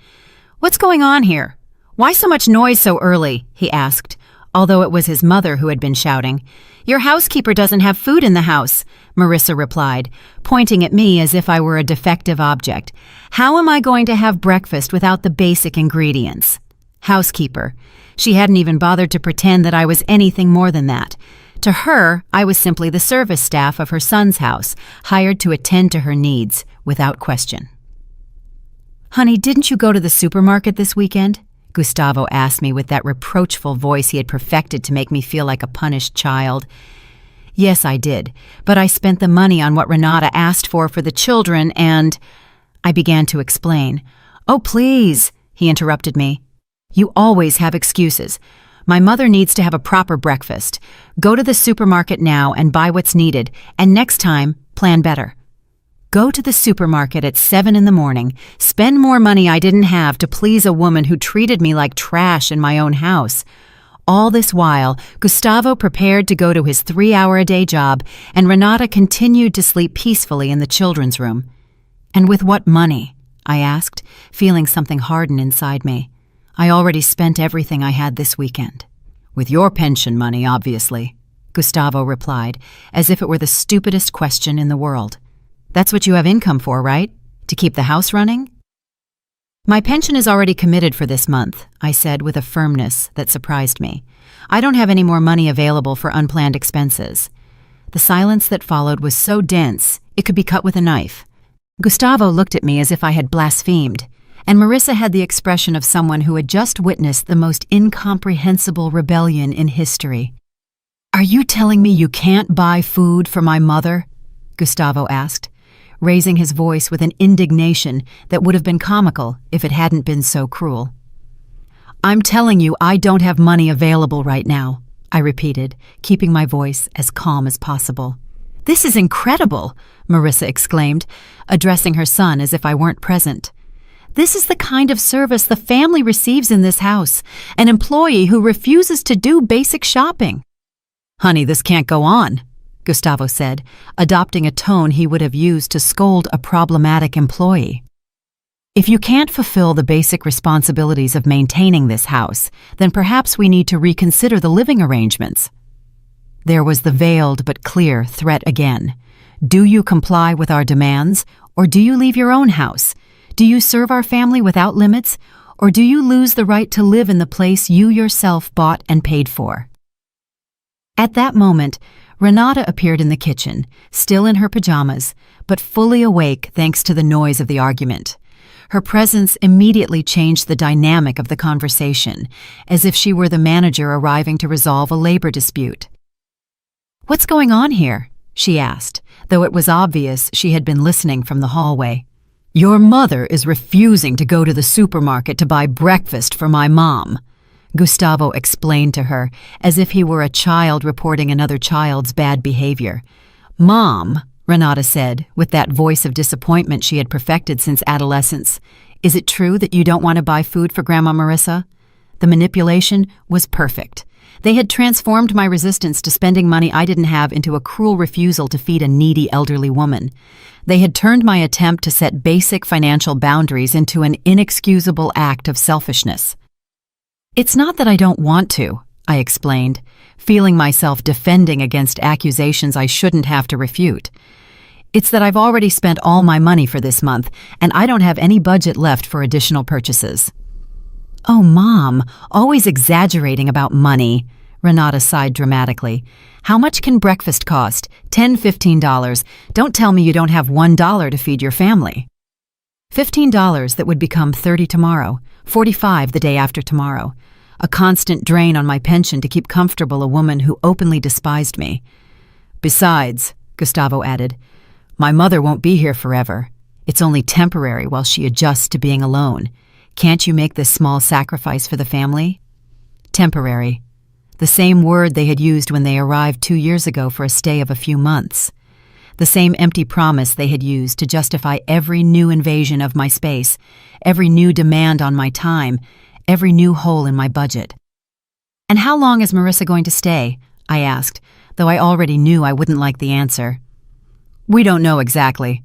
"What's going on here? Why so much noise so early?" he asked, although it was his mother who had been shouting. "Your housekeeper doesn't have food in the house," Marissa replied, pointing at me as if I were a defective object. "How am I going to have breakfast without the basic ingredients?" Housekeeper. She hadn't even bothered to pretend that I was anything more than that. To her, I was simply the service staff of her son's house, hired to attend to her needs, without question. "Honey, didn't you go to the supermarket this weekend?" Gustavo asked me with that reproachful voice he had perfected to make me feel like a punished child. "Yes, I did, but I spent the money on what Renata asked for the children and—" I began to explain. "Oh, please," he interrupted me. "You always have excuses. My mother needs to have a proper breakfast. Go to the supermarket now and buy what's needed, and next time, plan better." Go to the supermarket at 7 in the morning, spend more money I didn't have to please a woman who treated me like trash in my own house. All this while, Gustavo prepared to go to his 3-hour-a-day job, and Renata continued to sleep peacefully in the children's room. "And with what money?" I asked, feeling something harden inside me. "I already spent everything I had this weekend." "With your pension money, obviously," Gustavo replied, as if it were the stupidest question in the world. "That's what you have income for, right? To keep the house running?" "My pension is already committed for this month," I said with a firmness that surprised me. "I don't have any more money available for unplanned expenses." The silence that followed was so dense, it could be cut with a knife. Gustavo looked at me as if I had blasphemed, and Marissa had the expression of someone who had just witnessed the most incomprehensible rebellion in history. "Are you telling me you can't buy food for my mother?" Gustavo asked, raising his voice with an indignation that would have been comical if it hadn't been so cruel. "I'm telling you I don't have money available right now," I repeated, keeping my voice as calm as possible. "This is incredible," Marissa exclaimed, addressing her son as if I weren't present. "This is the kind of service the family receives in this house, an employee who refuses to do basic shopping." "Honey, this can't go on," Gustavo said, adopting a tone he would have used to scold a problematic employee. "If you can't fulfill the basic responsibilities of maintaining this house, then perhaps we need to reconsider the living arrangements." There was the veiled but clear threat again. "Do you comply with our demands, or do you leave your own house? Do you serve our family without limits, or do you lose the right to live in the place you yourself bought and paid for?" At that moment, Renata appeared in the kitchen, still in her pajamas, but fully awake thanks to the noise of the argument. Her presence immediately changed the dynamic of the conversation, as if she were the manager arriving to resolve a labor dispute. "What's going on here?" she asked, though it was obvious she had been listening from the hallway. "Your mother is refusing to go to the supermarket to buy breakfast for my mom," Gustavo explained to her, as if he were a child reporting another child's bad behavior. "Mom," Renata said, with that voice of disappointment she had perfected since adolescence, "is it true that you don't want to buy food for Grandma Marissa?" The manipulation was perfect. They had transformed my resistance to spending money I didn't have into a cruel refusal to feed a needy elderly woman. They had turned my attempt to set basic financial boundaries into an inexcusable act of selfishness. "It's not that I don't want to," I explained, feeling myself defending against accusations I shouldn't have to refute. "It's that I've already spent all my money for this month, and I don't have any budget left for additional purchases." "Oh, Mom, always exaggerating about money," Renata sighed dramatically. "How much can breakfast cost? $10, $15. Don't tell me you don't have $1 to feed your family." $15 that would become 30 tomorrow, 45 the day after tomorrow. A constant drain on my pension to keep comfortable a woman who openly despised me. "Besides," Gustavo added, "my mother won't be here forever. It's only temporary while she adjusts to being alone. Can't you make this small sacrifice for the family?" Temporary. The same word they had used when they arrived 2 years ago for a stay of a few months. The same empty promise they had used to justify every new invasion of my space, every new demand on my time, every new hole in my budget. "And how long is Marissa going to stay?" I asked, though I already knew I wouldn't like the answer. "We don't know exactly,"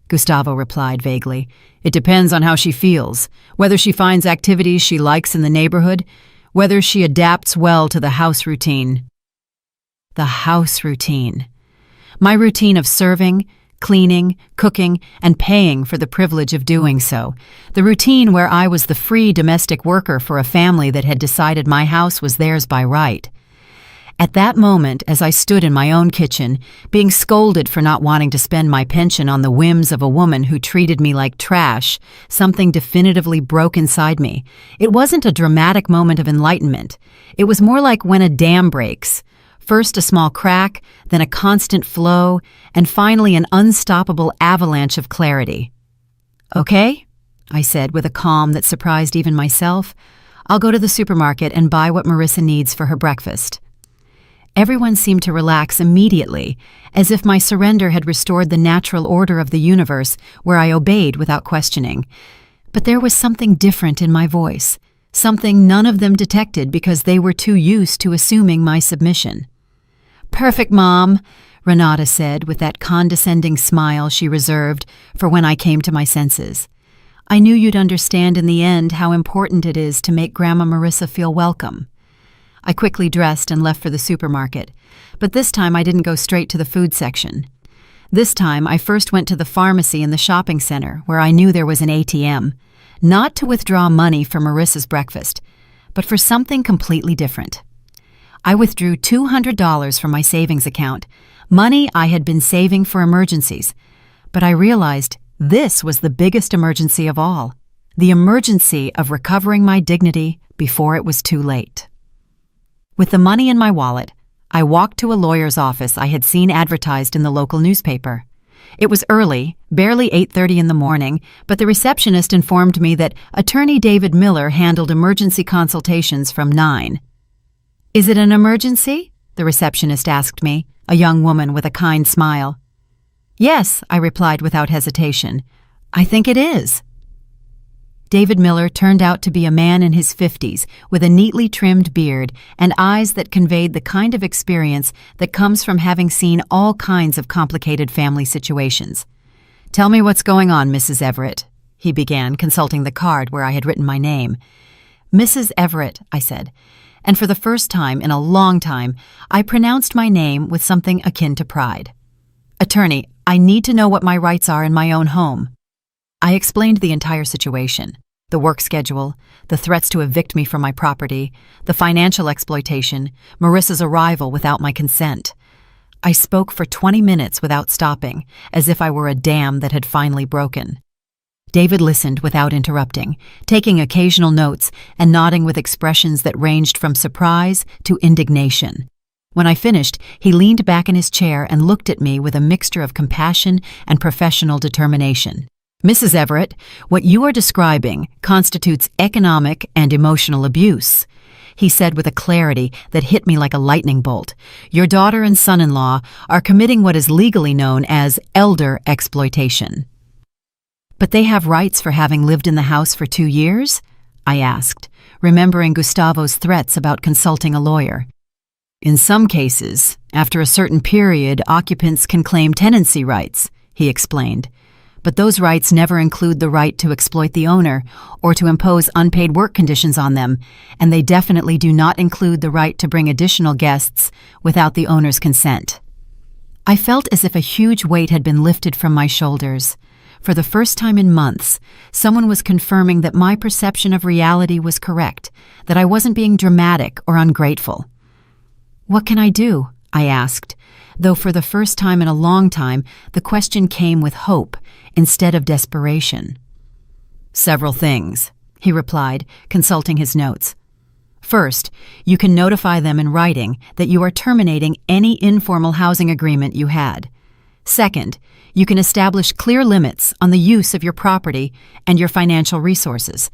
Gustavo replied vaguely. "It depends on how she feels, whether she finds activities she likes in the neighborhood, whether she adapts well to the house routine." The house routine. My routine of serving, cleaning, cooking, and paying for the privilege of doing so. The routine where I was the free domestic worker for a family that had decided my house was theirs by right. At that moment, as I stood in my own kitchen, being scolded for not wanting to spend my pension on the whims of a woman who treated me like trash, something definitively broke inside me. It wasn't a dramatic moment of enlightenment. It was more like when a dam breaks. First a small crack, then a constant flow, and finally an unstoppable avalanche of clarity. "Okay," I said with a calm that surprised even myself. "I'll go to the supermarket and buy what Marissa needs for her breakfast." Everyone seemed to relax immediately, as if my surrender had restored the natural order of the universe where I obeyed without questioning. But there was something different in my voice, something none of them detected because they were too used to assuming my submission. "Perfect, Mom," Renata said with that condescending smile she reserved for when I came to my senses. "I knew you'd understand in the end how important it is to make Grandma Marissa feel welcome." I quickly dressed and left for the supermarket, but this time I didn't go straight to the food section. This time I first went to the pharmacy in the shopping center where I knew there was an ATM, not to withdraw money for Marissa's breakfast, but for something completely different. I withdrew $200 from my savings account, money I had been saving for emergencies, but I realized this was the biggest emergency of all, the emergency of recovering my dignity before it was too late. With the money in my wallet, I walked to a lawyer's office I had seen advertised in the local newspaper. It was early, barely 8:30 in the morning, but the receptionist informed me that Attorney David Miller handled emergency consultations from 9. "Is it an emergency?" the receptionist asked me, a young woman with a kind smile. Yes, I replied without hesitation. I think it is. David Miller turned out to be a man in his 50s with a neatly trimmed beard and eyes that conveyed the kind of experience that comes from having seen all kinds of complicated family situations. Tell me what's going on, Mrs. Everett, he began, consulting the card where I had written my name. Mrs. Everett, I said, and for the first time in a long time, I pronounced my name with something akin to pride. Attorney, I need to know what my rights are in my own home. I explained the entire situation, the work schedule, the threats to evict me from my property, the financial exploitation, Marissa's arrival without my consent. I spoke for 20 minutes without stopping, as if I were a dam that had finally broken. David listened without interrupting, taking occasional notes and nodding with expressions that ranged from surprise to indignation. When I finished, he leaned back in his chair and looked at me with a mixture of compassion and professional determination. Mrs. Everett, what you are describing constitutes economic and emotional abuse, he said with a clarity that hit me like a lightning bolt. Your daughter and son-in-law are committing what is legally known as elder exploitation. But they have rights for having lived in the house for 2 years? I asked, remembering Gustavo's threats about consulting a lawyer. In some cases, after a certain period, occupants can claim tenancy rights, he explained. But those rights never include the right to exploit the owner or to impose unpaid work conditions on them, and they definitely do not include the right to bring additional guests without the owner's consent. I felt as if a huge weight had been lifted from my shoulders. For the first time in months, someone was confirming that my perception of reality was correct, that I wasn't being dramatic or ungrateful. What can I do? I asked, though for the first time in a long time, the question came with hope instead of desperation. Several things, he replied, consulting his notes. First, you can notify them in writing that you are terminating any informal housing agreement you had. Second, you can establish clear limits on the use of your property and your financial resources.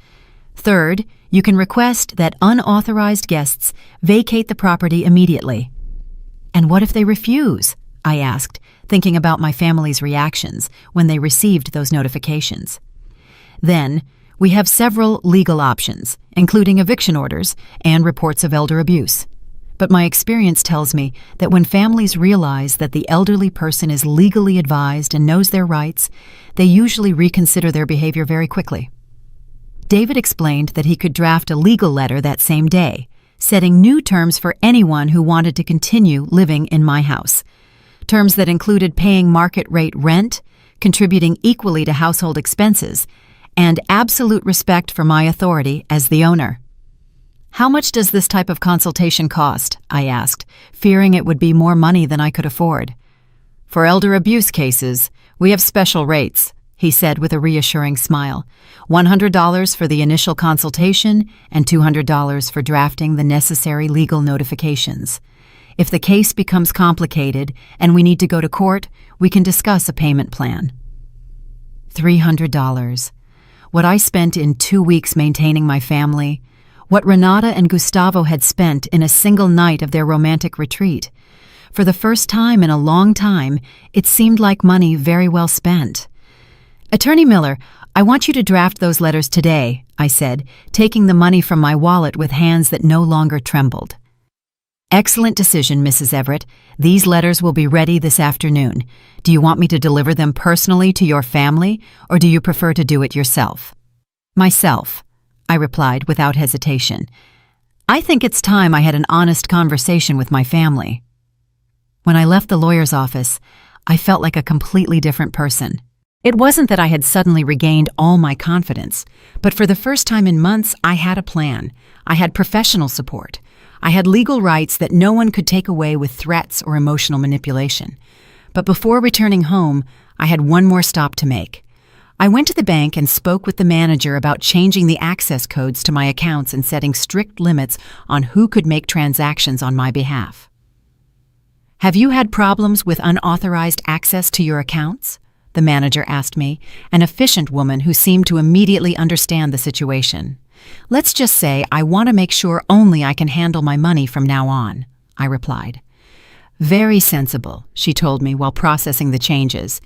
Third, you can request that unauthorized guests vacate the property immediately. And what if they refuse? I asked, thinking about my family's reactions when they received those notifications. Then, we have several legal options, including eviction orders and reports of elder abuse. But my experience tells me that when families realize that the elderly person is legally advised and knows their rights, they usually reconsider their behavior very quickly. David explained that he could draft a legal letter that same day, setting new terms for anyone who wanted to continue living in my house. Terms that included paying market-rate rent, contributing equally to household expenses, and absolute respect for my authority as the owner. How much does this type of consultation cost? I asked, fearing it would be more money than I could afford. For elder abuse cases, we have special rates, he said with a reassuring smile. $100 for the initial consultation and $200 for drafting the necessary legal notifications. If the case becomes complicated and we need to go to court, we can discuss a payment plan. $300. What I spent in 2 weeks maintaining my family, what Renata and Gustavo had spent in a single night of their romantic retreat. For the first time in a long time, it seemed like money very well spent. Attorney Miller, I want you to draft those letters today, I said, taking the money from my wallet with hands that no longer trembled. Excellent decision, Mrs. Everett. These letters will be ready this afternoon. Do you want me to deliver them personally to your family, or do you prefer to do it yourself? Myself, I replied without hesitation. I think it's time I had an honest conversation with my family. When I left the lawyer's office, I felt like a completely different person. It wasn't that I had suddenly regained all my confidence, but for the first time in months, I had a plan. I had professional support. I had legal rights that no one could take away with threats or emotional manipulation. But before returning home, I had one more stop to make. I went to the bank and spoke with the manager about changing the access codes to my accounts and setting strict limits on who could make transactions on my behalf. Have you had problems with unauthorized access to your accounts? The manager asked me, an efficient woman who seemed to immediately understand the situation. Let's just say I want to make sure only I can handle my money from now on, I replied. Very sensible, she told me while processing the changes.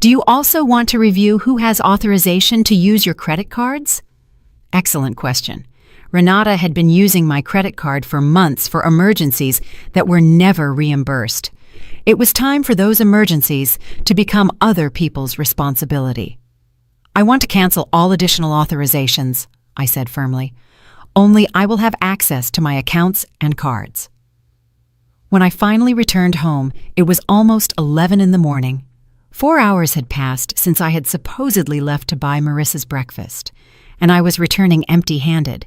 Do you also want to review who has authorization to use your credit cards? Excellent question. Renata had been using my credit card for months for emergencies that were never reimbursed. It was time for those emergencies to become other people's responsibility. I want to cancel all additional authorizations, I said firmly. Only I will have access to my accounts and cards. When I finally returned home, it was almost 11 in the morning. 4 hours had passed since I had supposedly left to buy Marissa's breakfast, and I was returning empty-handed,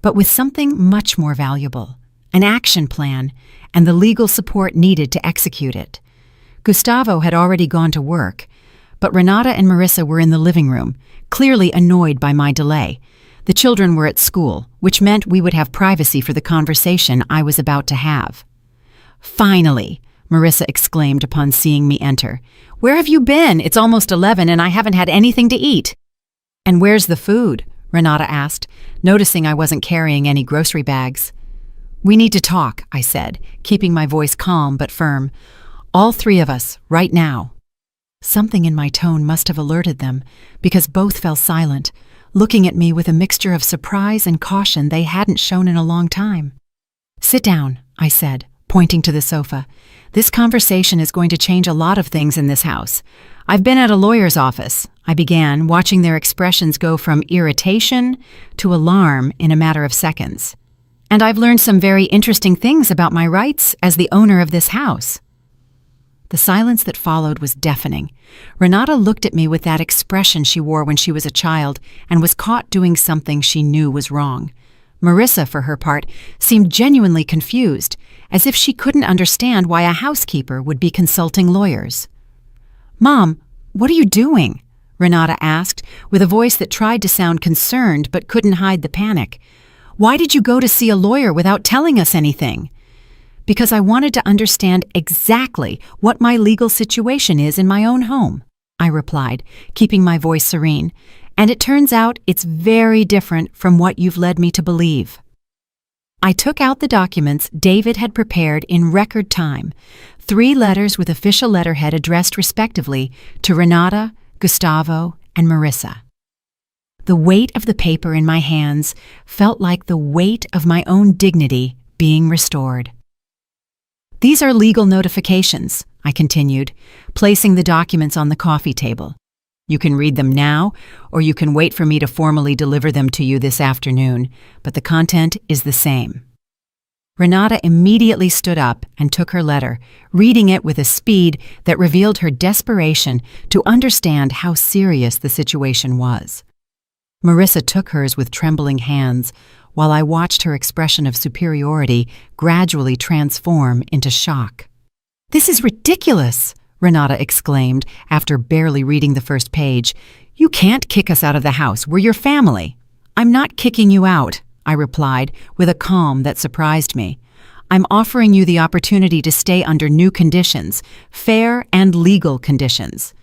but with something much more valuable, an action plan, and the legal support needed to execute it. Gustavo had already gone to work, but Renata and Marissa were in the living room, clearly annoyed by my delay. The children were at school, which meant we would have privacy for the conversation I was about to have. Finally, Marissa exclaimed upon seeing me enter. Where have you been? It's almost 11 and I haven't had anything to eat. And where's the food? Renata asked, noticing I wasn't carrying any grocery bags. We need to talk, I said, keeping my voice calm but firm. All three of us, right now. Something in my tone must have alerted them, because both fell silent, looking at me with a mixture of surprise and caution they hadn't shown in a long time. Sit down, I said, pointing to the sofa. This conversation is going to change a lot of things in this house. I've been at a lawyer's office, I began, watching their expressions go from irritation to alarm in a matter of seconds. And I've learned some very interesting things about my rights as the owner of this house. The silence that followed was deafening. Renata looked at me with that expression she wore when she was a child and was caught doing something she knew was wrong. Marissa, for her part, seemed genuinely confused, as if she couldn't understand why a housekeeper would be consulting lawyers. Mom, what are you doing? Renata asked, with a voice that tried to sound concerned but couldn't hide the panic. Why did you go to see a lawyer without telling us anything? Because I wanted to understand exactly what my legal situation is in my own home, I replied, keeping my voice serene. And it turns out it's very different from what you've led me to believe. I took out the documents David had prepared in record time, 3 letters with official letterhead addressed respectively to Renata, Gustavo, and Marissa. The weight of the paper in my hands felt like the weight of my own dignity being restored. These are legal notifications, I continued, placing the documents on the coffee table. You can read them now, or you can wait for me to formally deliver them to you this afternoon, but the content is the same. Renata immediately stood up and took her letter, reading it with a speed that revealed her desperation to understand how serious the situation was. Marissa took hers with trembling hands, while I watched her expression of superiority gradually transform into shock. This is ridiculous, Renata exclaimed after barely reading the first page. You can't kick us out of the house. We're your family. I'm not kicking you out, I replied with a calm that surprised me. I'm offering you the opportunity to stay under new conditions, fair and legal conditions.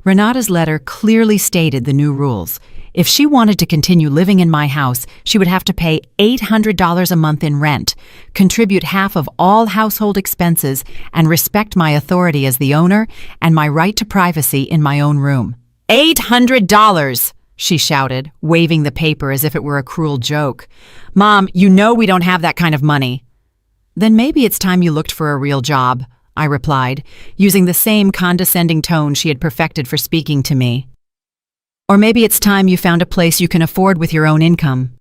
Renata's letter clearly stated the new rules. If she wanted to continue living in my house, she would have to pay $800 a month in rent, contribute half of all household expenses, and respect my authority as the owner and my right to privacy in my own room. $800! She shouted, waving the paper as if it were a cruel joke. Mom, you know we don't have that kind of money. Then maybe it's time you looked for a real job, I replied, using the same condescending tone she had perfected for speaking to me. Or maybe it's time you found a place you can afford with your own income.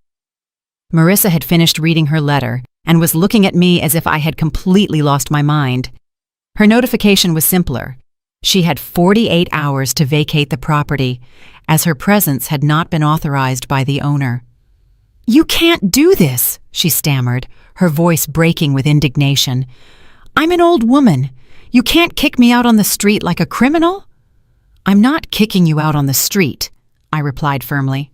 Marissa had finished reading her letter and was looking at me as if I had completely lost my mind. Her notification was simpler. She had 48 hours to vacate the property, as her presence had not been authorized by the owner. You can't do this, she stammered, her voice breaking with indignation. I'm an old woman. You can't kick me out on the street like a criminal? I'm not kicking you out on the street, I replied firmly.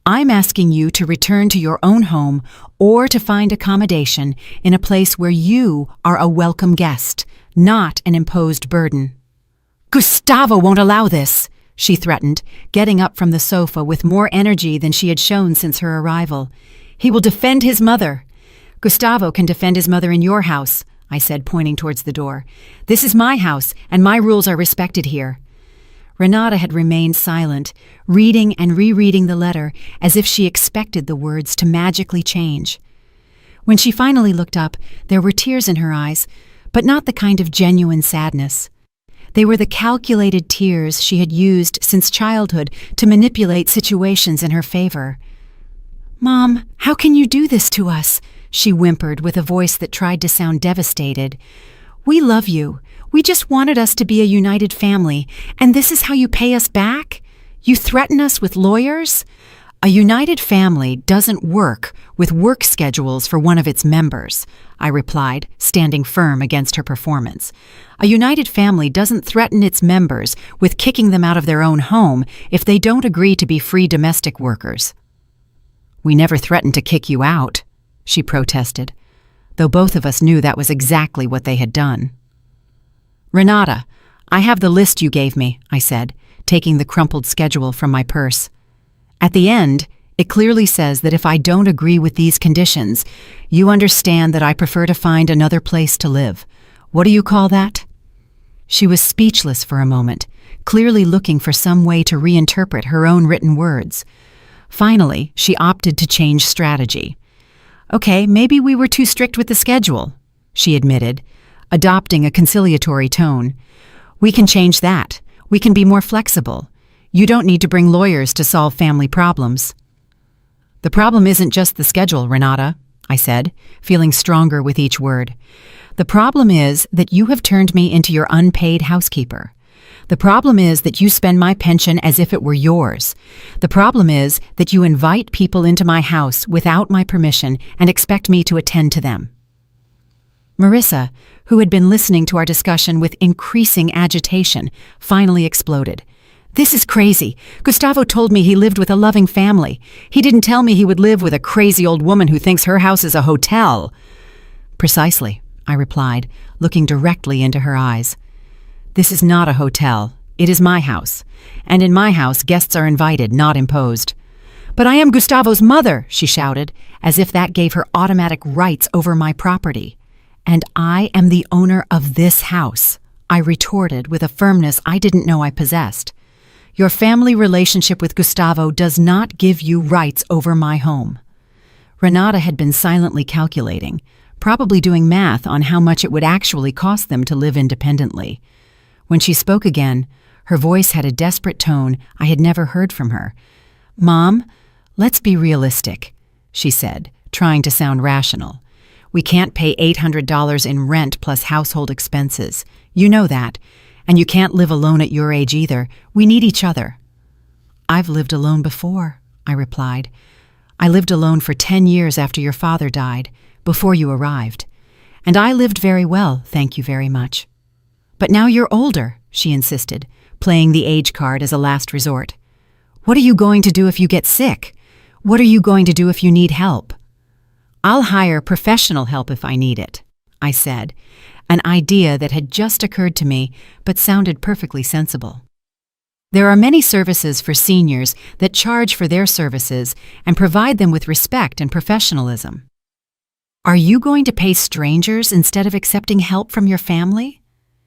I'm asking you to return to your own home or to find accommodation in a place where you are a welcome guest, not an imposed burden. Gustavo won't allow this, she threatened, getting up from the sofa with more energy than she had shown since her arrival. He will defend his mother. Gustavo can defend his mother in your house, I said, pointing towards the door. "This is my house, and my rules are respected here." Renata had remained silent, reading and rereading the letter as if she expected the words to magically change. When she finally looked up, there were tears in her eyes, but not the kind of genuine sadness. They were the calculated tears she had used since childhood to manipulate situations in her favor. "Mom, how can you do this to us?" she whimpered with a voice that tried to sound devastated. "We love you. We just wanted us to be a united family, and this is how you pay us back? You threaten us with lawyers?" "A united family doesn't work with work schedules for one of its members," I replied, standing firm against her performance. "A united family doesn't threaten its members with kicking them out of their own home if they don't agree to be free domestic workers." "We never threatened to kick you out," she protested, though both of us knew that was exactly what they had done. "Renata, I have the list you gave me," I said, taking the crumpled schedule from my purse. "At the end, it clearly says that if I don't agree with these conditions, you understand that I prefer to find another place to live. What do you call that?" She was speechless for a moment, clearly looking for some way to reinterpret her own written words. Finally, she opted to change strategy. "Okay, maybe we were too strict with the schedule," she admitted, adopting a conciliatory tone. "We can change that. We can be more flexible. You don't need to bring lawyers to solve family problems." "The problem isn't just the schedule, Renata," I said, feeling stronger with each word. "The problem is that you have turned me into your unpaid housekeeper. The problem is that you spend my pension as if it were yours. The problem is that you invite people into my house without my permission and expect me to attend to them." Marissa, who had been listening to our discussion with increasing agitation, finally exploded. "This is crazy. Gustavo told me he lived with a loving family. He didn't tell me he would live with a crazy old woman who thinks her house is a hotel." "Precisely," I replied, looking directly into her eyes. "This is not a hotel. It is my house. And in my house, guests are invited, not imposed." "But I am Gustavo's mother," she shouted, as if that gave her automatic rights over my property. "And I am the owner of this house," I retorted with a firmness I didn't know I possessed. "Your family relationship with Gustavo does not give you rights over my home." Renata had been silently calculating, probably doing math on how much it would actually cost them to live independently. When she spoke again, her voice had a desperate tone I had never heard from her. "Mom, let's be realistic," she said, trying to sound rational. "We can't pay $800 in rent plus household expenses. You know that. And you can't live alone at your age either. We need each other." "I've lived alone before," I replied. "I lived alone for 10 years after your father died, before you arrived. And I lived very well, thank you very much." "But now you're older," she insisted, playing the age card as a last resort. "What are you going to do if you get sick? What are you going to do if you need help?" "I'll hire professional help if I need it," I said, an idea that had just occurred to me but sounded perfectly sensible. There are many services for seniors that charge for their services and provide them with respect and professionalism. "Are you going to pay strangers instead of accepting help from your family?"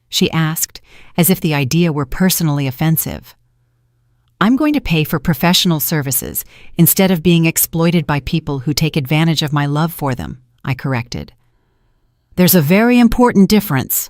she asked, as if the idea were personally offensive. "I'm going to pay for professional services instead of being exploited by people who take advantage of my love for them," I corrected. "There's a very important difference."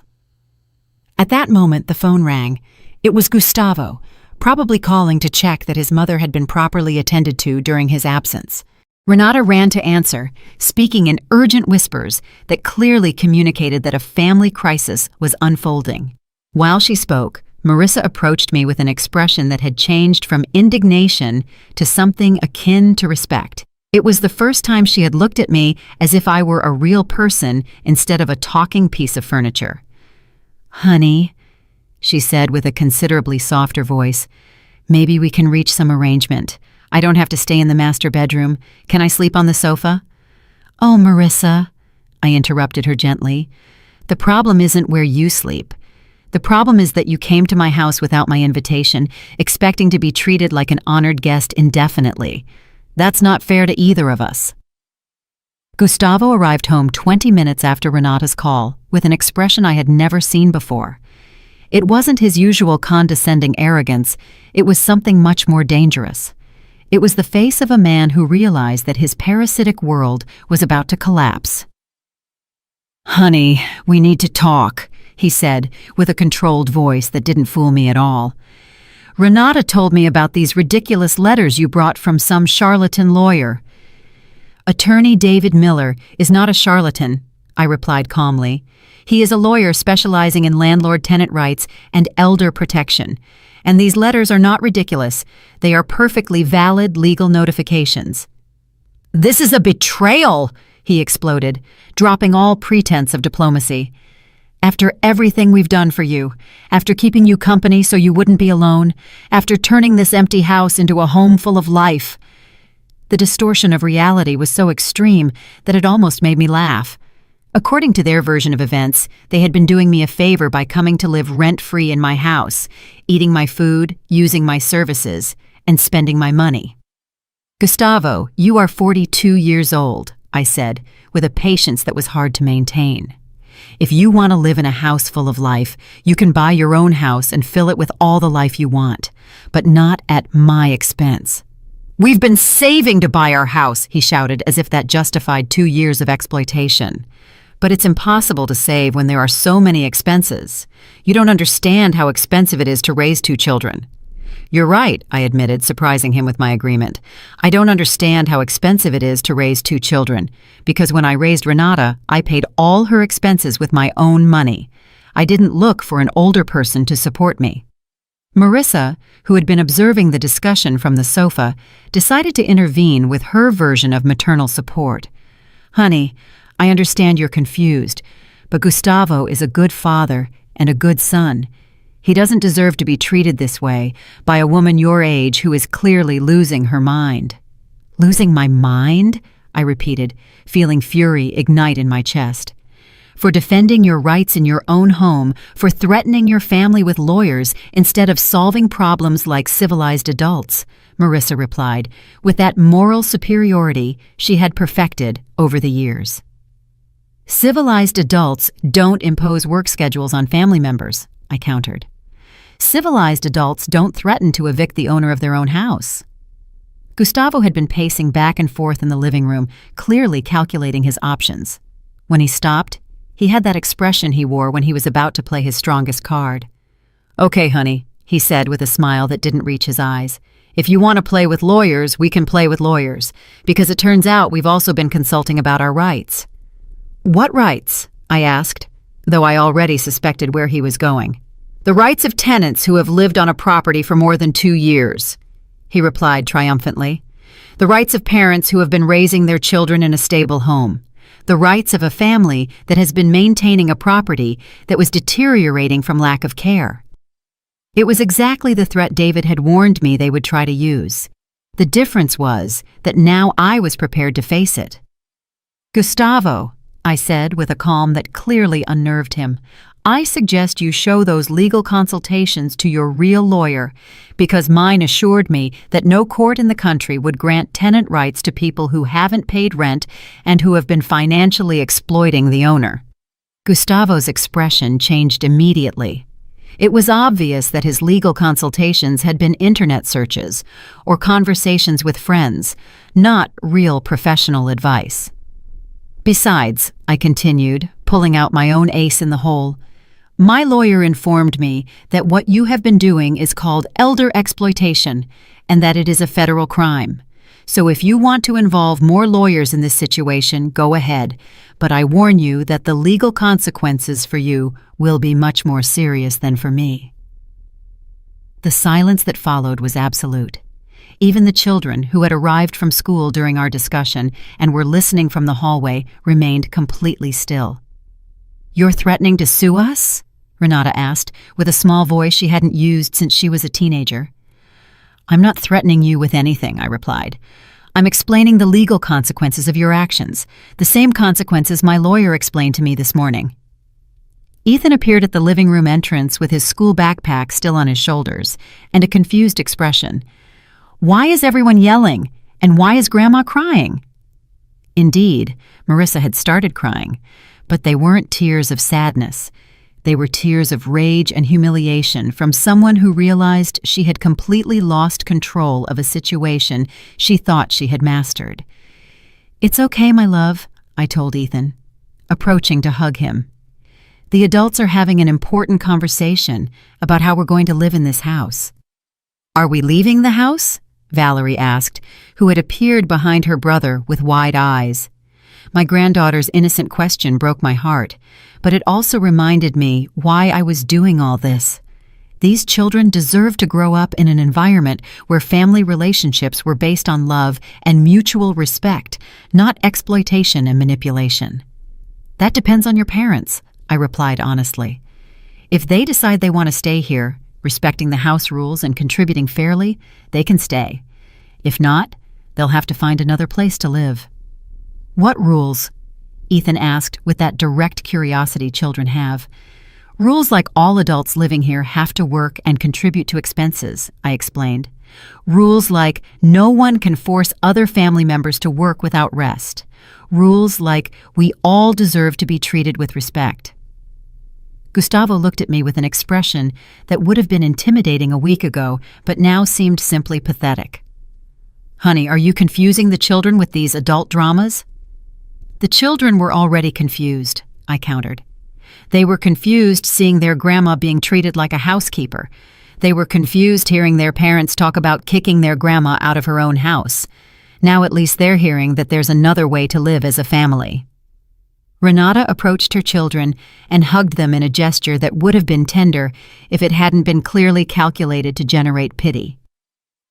At that moment, the phone rang. It was Gustavo, probably calling to check that his mother had been properly attended to during his absence. Renata ran to answer, speaking in urgent whispers that clearly communicated that a family crisis was unfolding. While she spoke, Marissa approached me with an expression that had changed from indignation to something akin to respect. It was the first time she had looked at me as if I were a real person instead of a talking piece of furniture. "Honey," she said with a considerably softer voice, "maybe we can reach some arrangement. I don't have to stay in the master bedroom. Can I sleep on the sofa?" "Oh, Marissa," I interrupted her gently, "the problem isn't where you sleep. The problem is that you came to my house without my invitation, expecting to be treated like an honored guest indefinitely. That's not fair to either of us." Gustavo arrived home 20 minutes after Renata's call, with an expression I had never seen before. It wasn't his usual condescending arrogance, it was something much more dangerous. It was the face of a man who realized that his parasitic world was about to collapse. "Honey, we need to talk," he said, with a controlled voice that didn't fool me at all. "Renata told me about these ridiculous letters you brought from some charlatan lawyer." "Attorney David Miller is not a charlatan," I replied calmly. "He is a lawyer specializing in landlord-tenant rights and elder protection. And these letters are not ridiculous. They are perfectly valid legal notifications." "This is a betrayal!" he exploded, dropping all pretense of diplomacy. "After everything we've done for you, after keeping you company so you wouldn't be alone, after turning this empty house into a home full of life." The distortion of reality was so extreme that it almost made me laugh. According to their version of events, they had been doing me a favor by coming to live rent-free in my house, eating my food, using my services, and spending my money. "Gustavo, you are 42 years old," I said, with a patience that was hard to maintain. "If you want to live in a house full of life, you can buy your own house and fill it with all the life you want, but not at my expense." "We've been saving to buy our house," he shouted, as if that justified 2 years of exploitation. "But it's impossible to save when there are so many expenses. You don't understand how expensive it is to raise 2 children." "You're right," I admitted, surprising him with my agreement. "I don't understand how expensive it is to raise 2 children, because when I raised Renata, I paid all her expenses with my own money. I didn't look for an older person to support me." Marissa, who had been observing the discussion from the sofa, decided to intervene with her version of maternal support. "Honey, I understand you're confused, but Gustavo is a good father and a good son. He doesn't deserve to be treated this way by a woman your age who is clearly losing her mind." "Losing my mind?" I repeated, feeling fury ignite in my chest. "For defending your rights in your own home, for threatening your family with lawyers instead of solving problems like civilized adults," Marissa replied, with that moral superiority she had perfected over the years. "Civilized adults don't impose work schedules on family members," I countered. "Civilized adults don't threaten to evict the owner of their own house." Gustavo had been pacing back and forth in the living room, clearly calculating his options. When he stopped, he had that expression he wore when he was about to play his strongest card. "Okay, honey," he said with a smile that didn't reach his eyes. "If you want to play with lawyers, we can play with lawyers, because it turns out we've also been consulting about our rights." "What rights?" I asked, though I already suspected where he was going. "The rights of tenants who have lived on a property for more than 2 years, he replied triumphantly. "The rights of parents who have been raising their children in a stable home. The rights of a family that has been maintaining a property that was deteriorating from lack of care." It was exactly the threat David had warned me they would try to use. The difference was that now I was prepared to face it. "Gustavo," I said with a calm that clearly unnerved him, "I suggest you show those legal consultations to your real lawyer, because mine assured me that no court in the country would grant tenant rights to people who haven't paid rent and who have been financially exploiting the owner." Gustavo's expression changed immediately. It was obvious that his legal consultations had been internet searches or conversations with friends, not real professional advice. "Besides," I continued, pulling out my own ace in the hole, "my lawyer informed me that what you have been doing is called elder exploitation and that it is a federal crime. So if you want to involve more lawyers in this situation, go ahead, but I warn you that the legal consequences for you will be much more serious than for me." The silence that followed was absolute. Even the children, who had arrived from school during our discussion and were listening from the hallway, remained completely still. "You're threatening to sue us?" Renata asked, with a small voice she hadn't used since she was a teenager. "I'm not threatening you with anything," I replied. "I'm explaining the legal consequences of your actions, the same consequences my lawyer explained to me this morning." Ethan appeared at the living room entrance with his school backpack still on his shoulders and a confused expression. "Why is everyone yelling? And why is Grandma crying?" Indeed, Marissa had started crying, But they weren't tears of sadness. They were tears of rage and humiliation from someone who realized she had completely lost control of a situation she thought she had mastered. "It's okay, my love," I told Ethan, approaching to hug him. "The adults are having an important conversation about how we're going to live in this house." "Are we leaving the house?" Valerie asked, who had appeared behind her brother with wide eyes. My granddaughter's innocent question broke my heart, but it also reminded me why I was doing all this. These children deserve to grow up in an environment where family relationships were based on love and mutual respect, not exploitation and manipulation. "That depends on your parents," I replied honestly. "If they decide they want to stay here, respecting the house rules and contributing fairly, they can stay. If not, they'll have to find another place to live." "What rules?" Ethan asked with that direct curiosity children have. "Rules like all adults living here have to work and contribute to expenses," I explained. "Rules like no one can force other family members to work without rest. Rules like we all deserve to be treated with respect." Gustavo looked at me with an expression that would have been intimidating a week ago, but now seemed simply pathetic. "Honey, are you confusing the children with these adult dramas?" "The children were already confused," I countered. They were confused seeing their grandma being treated like a housekeeper. They were confused hearing their parents talk about kicking their grandma out of her own house. Now at least they're hearing that there's another way to live as a family. Renata approached her children and hugged them in a gesture that would have been tender if it hadn't been clearly calculated to generate pity.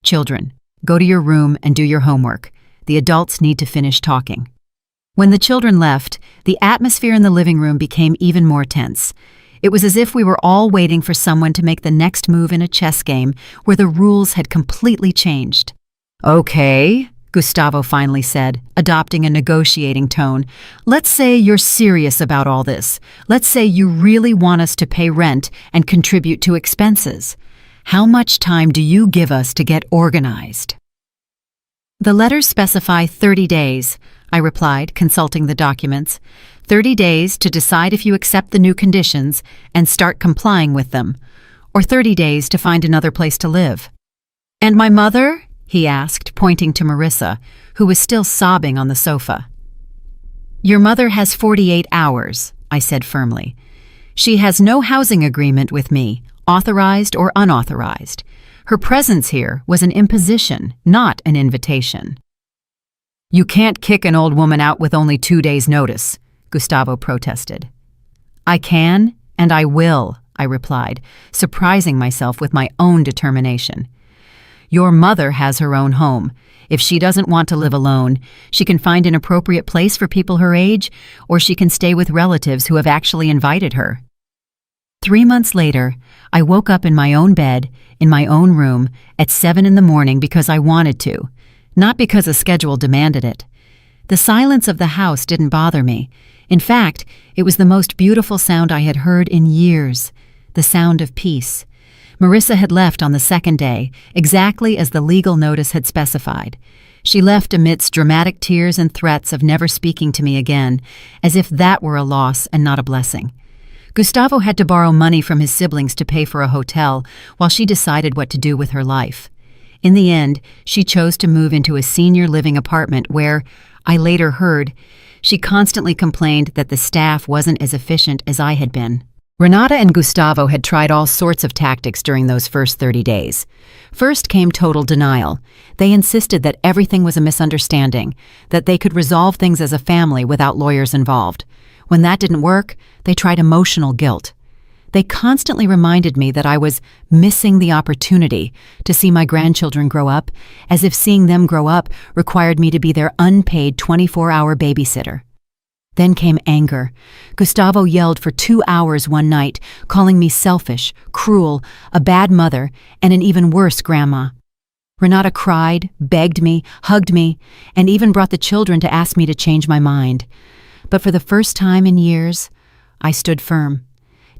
"Children, go to your room and do your homework. The adults need to finish talking." When the children left, the atmosphere in the living room became even more tense. It was as if we were all waiting for someone to make the next move in a chess game where the rules had completely changed. "Okay," Gustavo finally said, adopting a negotiating tone. "Let's say you're serious about all this. Let's say you really want us to pay rent and contribute to expenses. How much time do you give us to get organized?" "The letters specify 30 days, I replied, consulting the documents. 30 days to decide if you accept the new conditions and start complying with them, or 30 days to find another place to live." "And my mother?" he asked, pointing to Marissa, who was still sobbing on the sofa. "Your mother has 48 hours, I said firmly. "She has no housing agreement with me, authorized or unauthorized. Her presence here was an imposition, not an invitation." "You can't kick an old woman out with only 2 days' notice," Gustavo protested. "I can, and I will," I replied, surprising myself with my own determination. "Your mother has her own home. If she doesn't want to live alone, she can find an appropriate place for people her age, or she can stay with relatives who have actually invited her." 3 months later, I woke up in my own bed, in my own room, at 7 in the morning because I wanted to, not because a schedule demanded it. The silence of the house didn't bother me. In fact, it was the most beautiful sound I had heard in years, the sound of peace. Marissa had left on the second day, exactly as the legal notice had specified. She left amidst dramatic tears and threats of never speaking to me again, as if that were a loss and not a blessing. Gustavo had to borrow money from his siblings to pay for a hotel while she decided what to do with her life. In the end, she chose to move into a senior living apartment where, I later heard, she constantly complained that the staff wasn't as efficient as I had been. Renata and Gustavo had tried all sorts of tactics during those first 30 days. First came total denial. They insisted that everything was a misunderstanding, that they could resolve things as a family without lawyers involved. When that didn't work, they tried emotional guilt. They constantly reminded me that I was missing the opportunity to see my grandchildren grow up, as if seeing them grow up required me to be their unpaid 24-hour babysitter. Then came anger. Gustavo yelled for 2 hours one night, calling me selfish, cruel, a bad mother, and an even worse grandma. Renata cried, begged me, hugged me, and even brought the children to ask me to change my mind. But for the first time in years, I stood firm.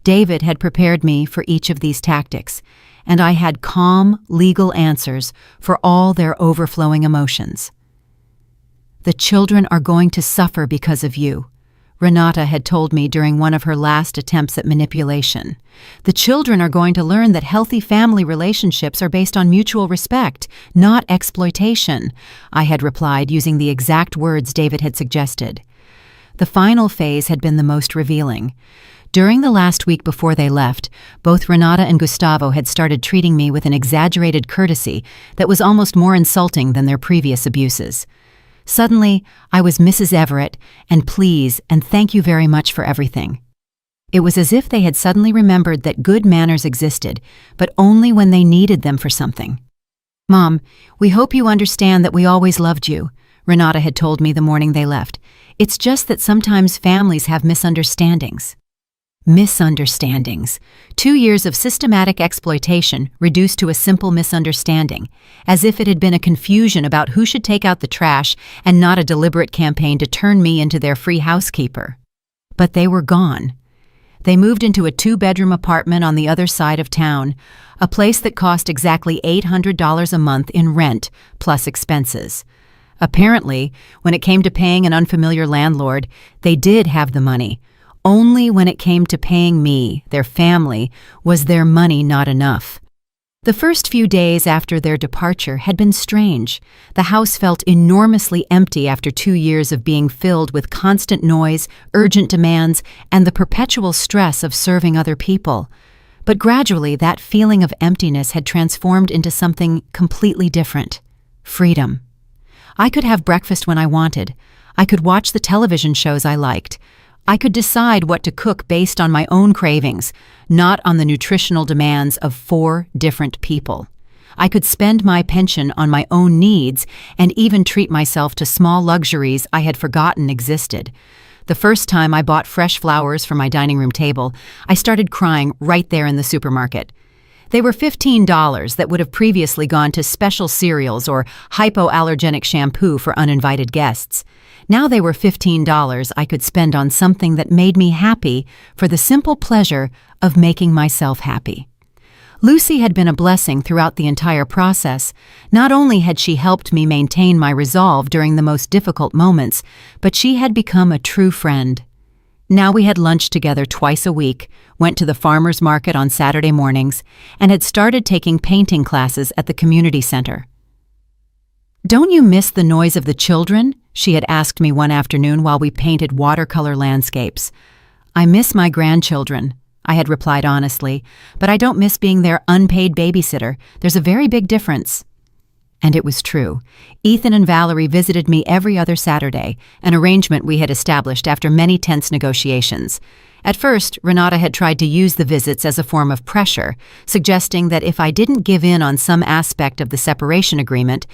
David had prepared me for each of these tactics, and I had calm, legal answers for all their overflowing emotions. "The children are going to suffer because of you," Renata had told me during one of her last attempts at manipulation. The children are going to learn that healthy family relationships are based on mutual respect, not exploitation, I had replied using the exact words David had suggested. The final phase had been the most revealing. During the last week before they left, both Renata and Gustavo had started treating me with an exaggerated courtesy that was almost more insulting than their previous abuses. Suddenly, I was Mrs. Everett, and please and thank you very much for everything. It was as if they had suddenly remembered that good manners existed, but only when they needed them for something. Mom, we hope you understand that we always loved you, Renata had told me the morning they left. It's just that sometimes families have misunderstandings. Misunderstandings. 2 years of systematic exploitation reduced to a simple misunderstanding, as if it had been a confusion about who should take out the trash and not a deliberate campaign to turn me into their free housekeeper. But they were gone. They moved into a 2-bedroom apartment on the other side of town, a place that cost exactly $800 a month in rent, plus expenses. Apparently, when it came to paying an unfamiliar landlord, they did have the money. Only when it came to paying me, their family, was their money not enough. The first few days after their departure had been strange. The house felt enormously empty after 2 years of being filled with constant noise, urgent demands, and the perpetual stress of serving other people. But gradually, that feeling of emptiness had transformed into something completely different: freedom. I could have breakfast when I wanted. I could watch the television shows I liked. I could decide what to cook based on my own cravings, not on the nutritional demands of 4 different people. I could spend my pension on my own needs and even treat myself to small luxuries I had forgotten existed. The first time I bought fresh flowers for my dining room table, I started crying right there in the supermarket. They were $15 that would have previously gone to special cereals or hypoallergenic shampoo for uninvited guests. Now they were $15 I could spend on something that made me happy for the simple pleasure of making myself happy. Lucy had been a blessing throughout the entire process. Not only had she helped me maintain my resolve during the most difficult moments, but she had become a true friend. Now we had lunch together twice a week, went to the farmer's market on Saturday mornings, and had started taking painting classes at the community center. "Don't you miss the noise of the children?" she had asked me one afternoon while we painted watercolor landscapes. "I miss my grandchildren," I had replied honestly, "but I don't miss being their unpaid babysitter. There's a very big difference." And it was true. Ethan and Valerie visited me every other Saturday, an arrangement we had established after many tense negotiations. At first, Renata had tried to use the visits as a form of pressure, suggesting that if I didn't give in on some aspect of the separation agreement,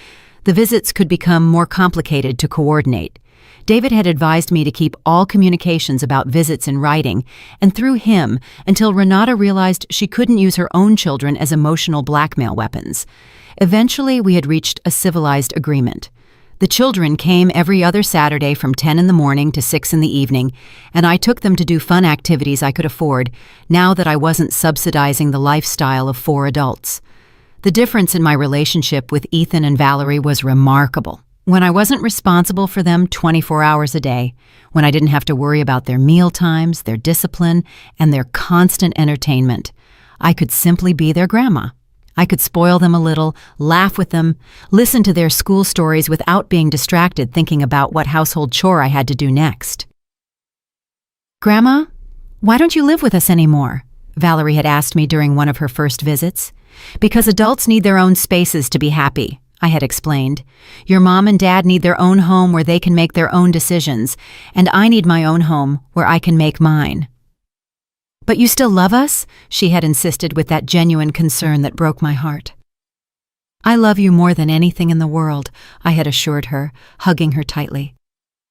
the visits could become more complicated to coordinate. David had advised me to keep all communications about visits in writing, and through him, until Renata realized she couldn't use her own children as emotional blackmail weapons. Eventually, we had reached a civilized agreement. The children came every other Saturday from 10 in the morning to 6 in the evening, and I took them to do fun activities I could afford, now that I wasn't subsidizing the lifestyle of 4 adults. The difference in my relationship with Ethan and Valerie was remarkable. When I wasn't responsible for them 24 hours a day, when I didn't have to worry about their meal times, their discipline, and their constant entertainment, I could simply be their grandma. I could spoil them a little, laugh with them, listen to their school stories without being distracted thinking about what household chore I had to do next. "Grandma, why don't you live with us anymore?" Valerie had asked me during one of her first visits. "Because adults need their own spaces to be happy," I had explained. "Your mom and dad need their own home where they can make their own decisions, and I need my own home where I can make mine." "But you still love us?" she had insisted with that genuine concern that broke my heart. "I love you more than anything in the world," I had assured her, hugging her tightly.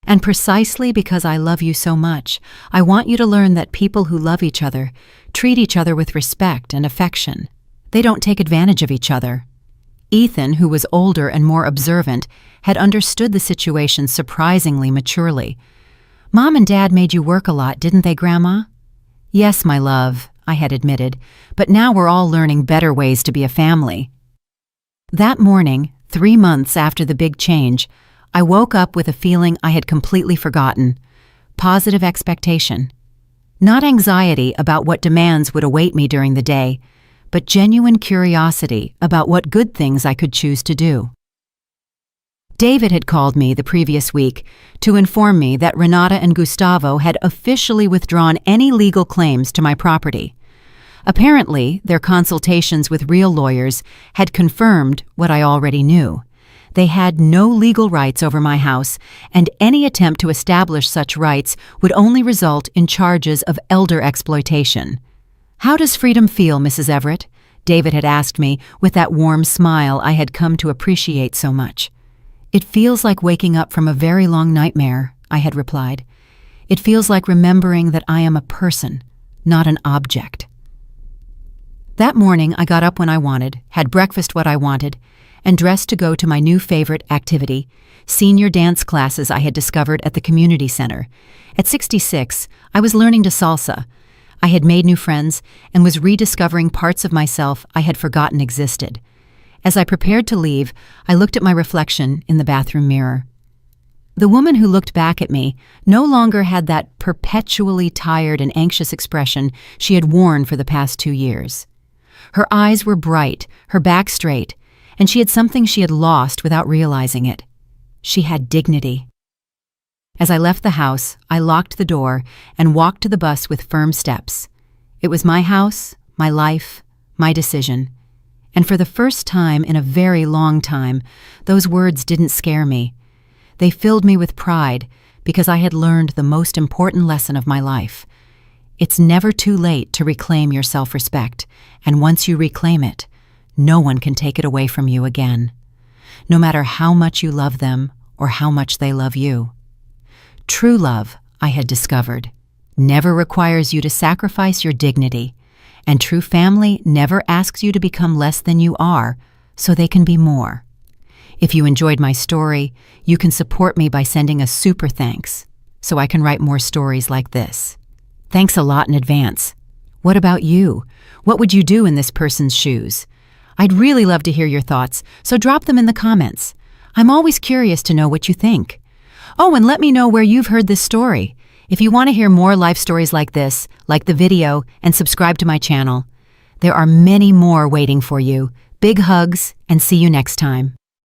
"And precisely because I love you so much, I want you to learn that people who love each other treat each other with respect and affection. They don't take advantage of each other." Ethan, who was older and more observant, had understood the situation surprisingly maturely. "Mom and Dad made you work a lot, didn't they, Grandma?" "Yes, my love," I had admitted, "but now we're all learning better ways to be a family." That morning, 3 months after the big change, I woke up with a feeling I had completely forgotten. positive expectation. Not anxiety about what demands would await me during the day, but genuine curiosity about what good things I could choose to do. David had called me the previous week to inform me that Renata and Gustavo had officially withdrawn any legal claims to my property. Apparently, their consultations with real lawyers had confirmed what I already knew. They had no legal rights over my house, and any attempt to establish such rights would only result in charges of elder exploitation. "How does freedom feel, Mrs. Everett?" David had asked me with that warm smile I had come to appreciate so much. "It feels like waking up from a very long nightmare," I had replied. "It feels like remembering that I am a person, not an object." That morning, I got up when I wanted, had breakfast what I wanted, and dressed to go to my new favorite activity, senior dance classes I had discovered at the community center. At 66, I was learning to salsa. I had made new friends and was rediscovering parts of myself I had forgotten existed. As I prepared to leave, I looked at my reflection in the bathroom mirror. The woman who looked back at me no longer had that perpetually tired and anxious expression she had worn for the past 2 years. Her eyes were bright, her back straight, and she had something she had lost without realizing it. She had dignity. As I left the house, I locked the door and walked to the bus with firm steps. It was my house, my life, my decision. And for the first time in a very long time, those words didn't scare me. They filled me with pride because I had learned the most important lesson of my life. It's never too late to reclaim your self-respect, and once you reclaim it, no one can take it away from you again, no matter how much you love them or how much they love you. True love, I had discovered, never requires you to sacrifice your dignity, and true family never asks you to become less than you are so they can be more. If you enjoyed my story, you can support me by sending a super thanks so I can write more stories like this. Thanks a lot in advance. What about you? What would you do in this person's shoes? I'd really love to hear your thoughts, so drop them in the comments. I'm always curious to know what you think. Oh, and let me know where you've heard this story. If you want to hear more life stories like this, like the video and subscribe to my channel. There are many more waiting for you. Big hugs, and see you next time.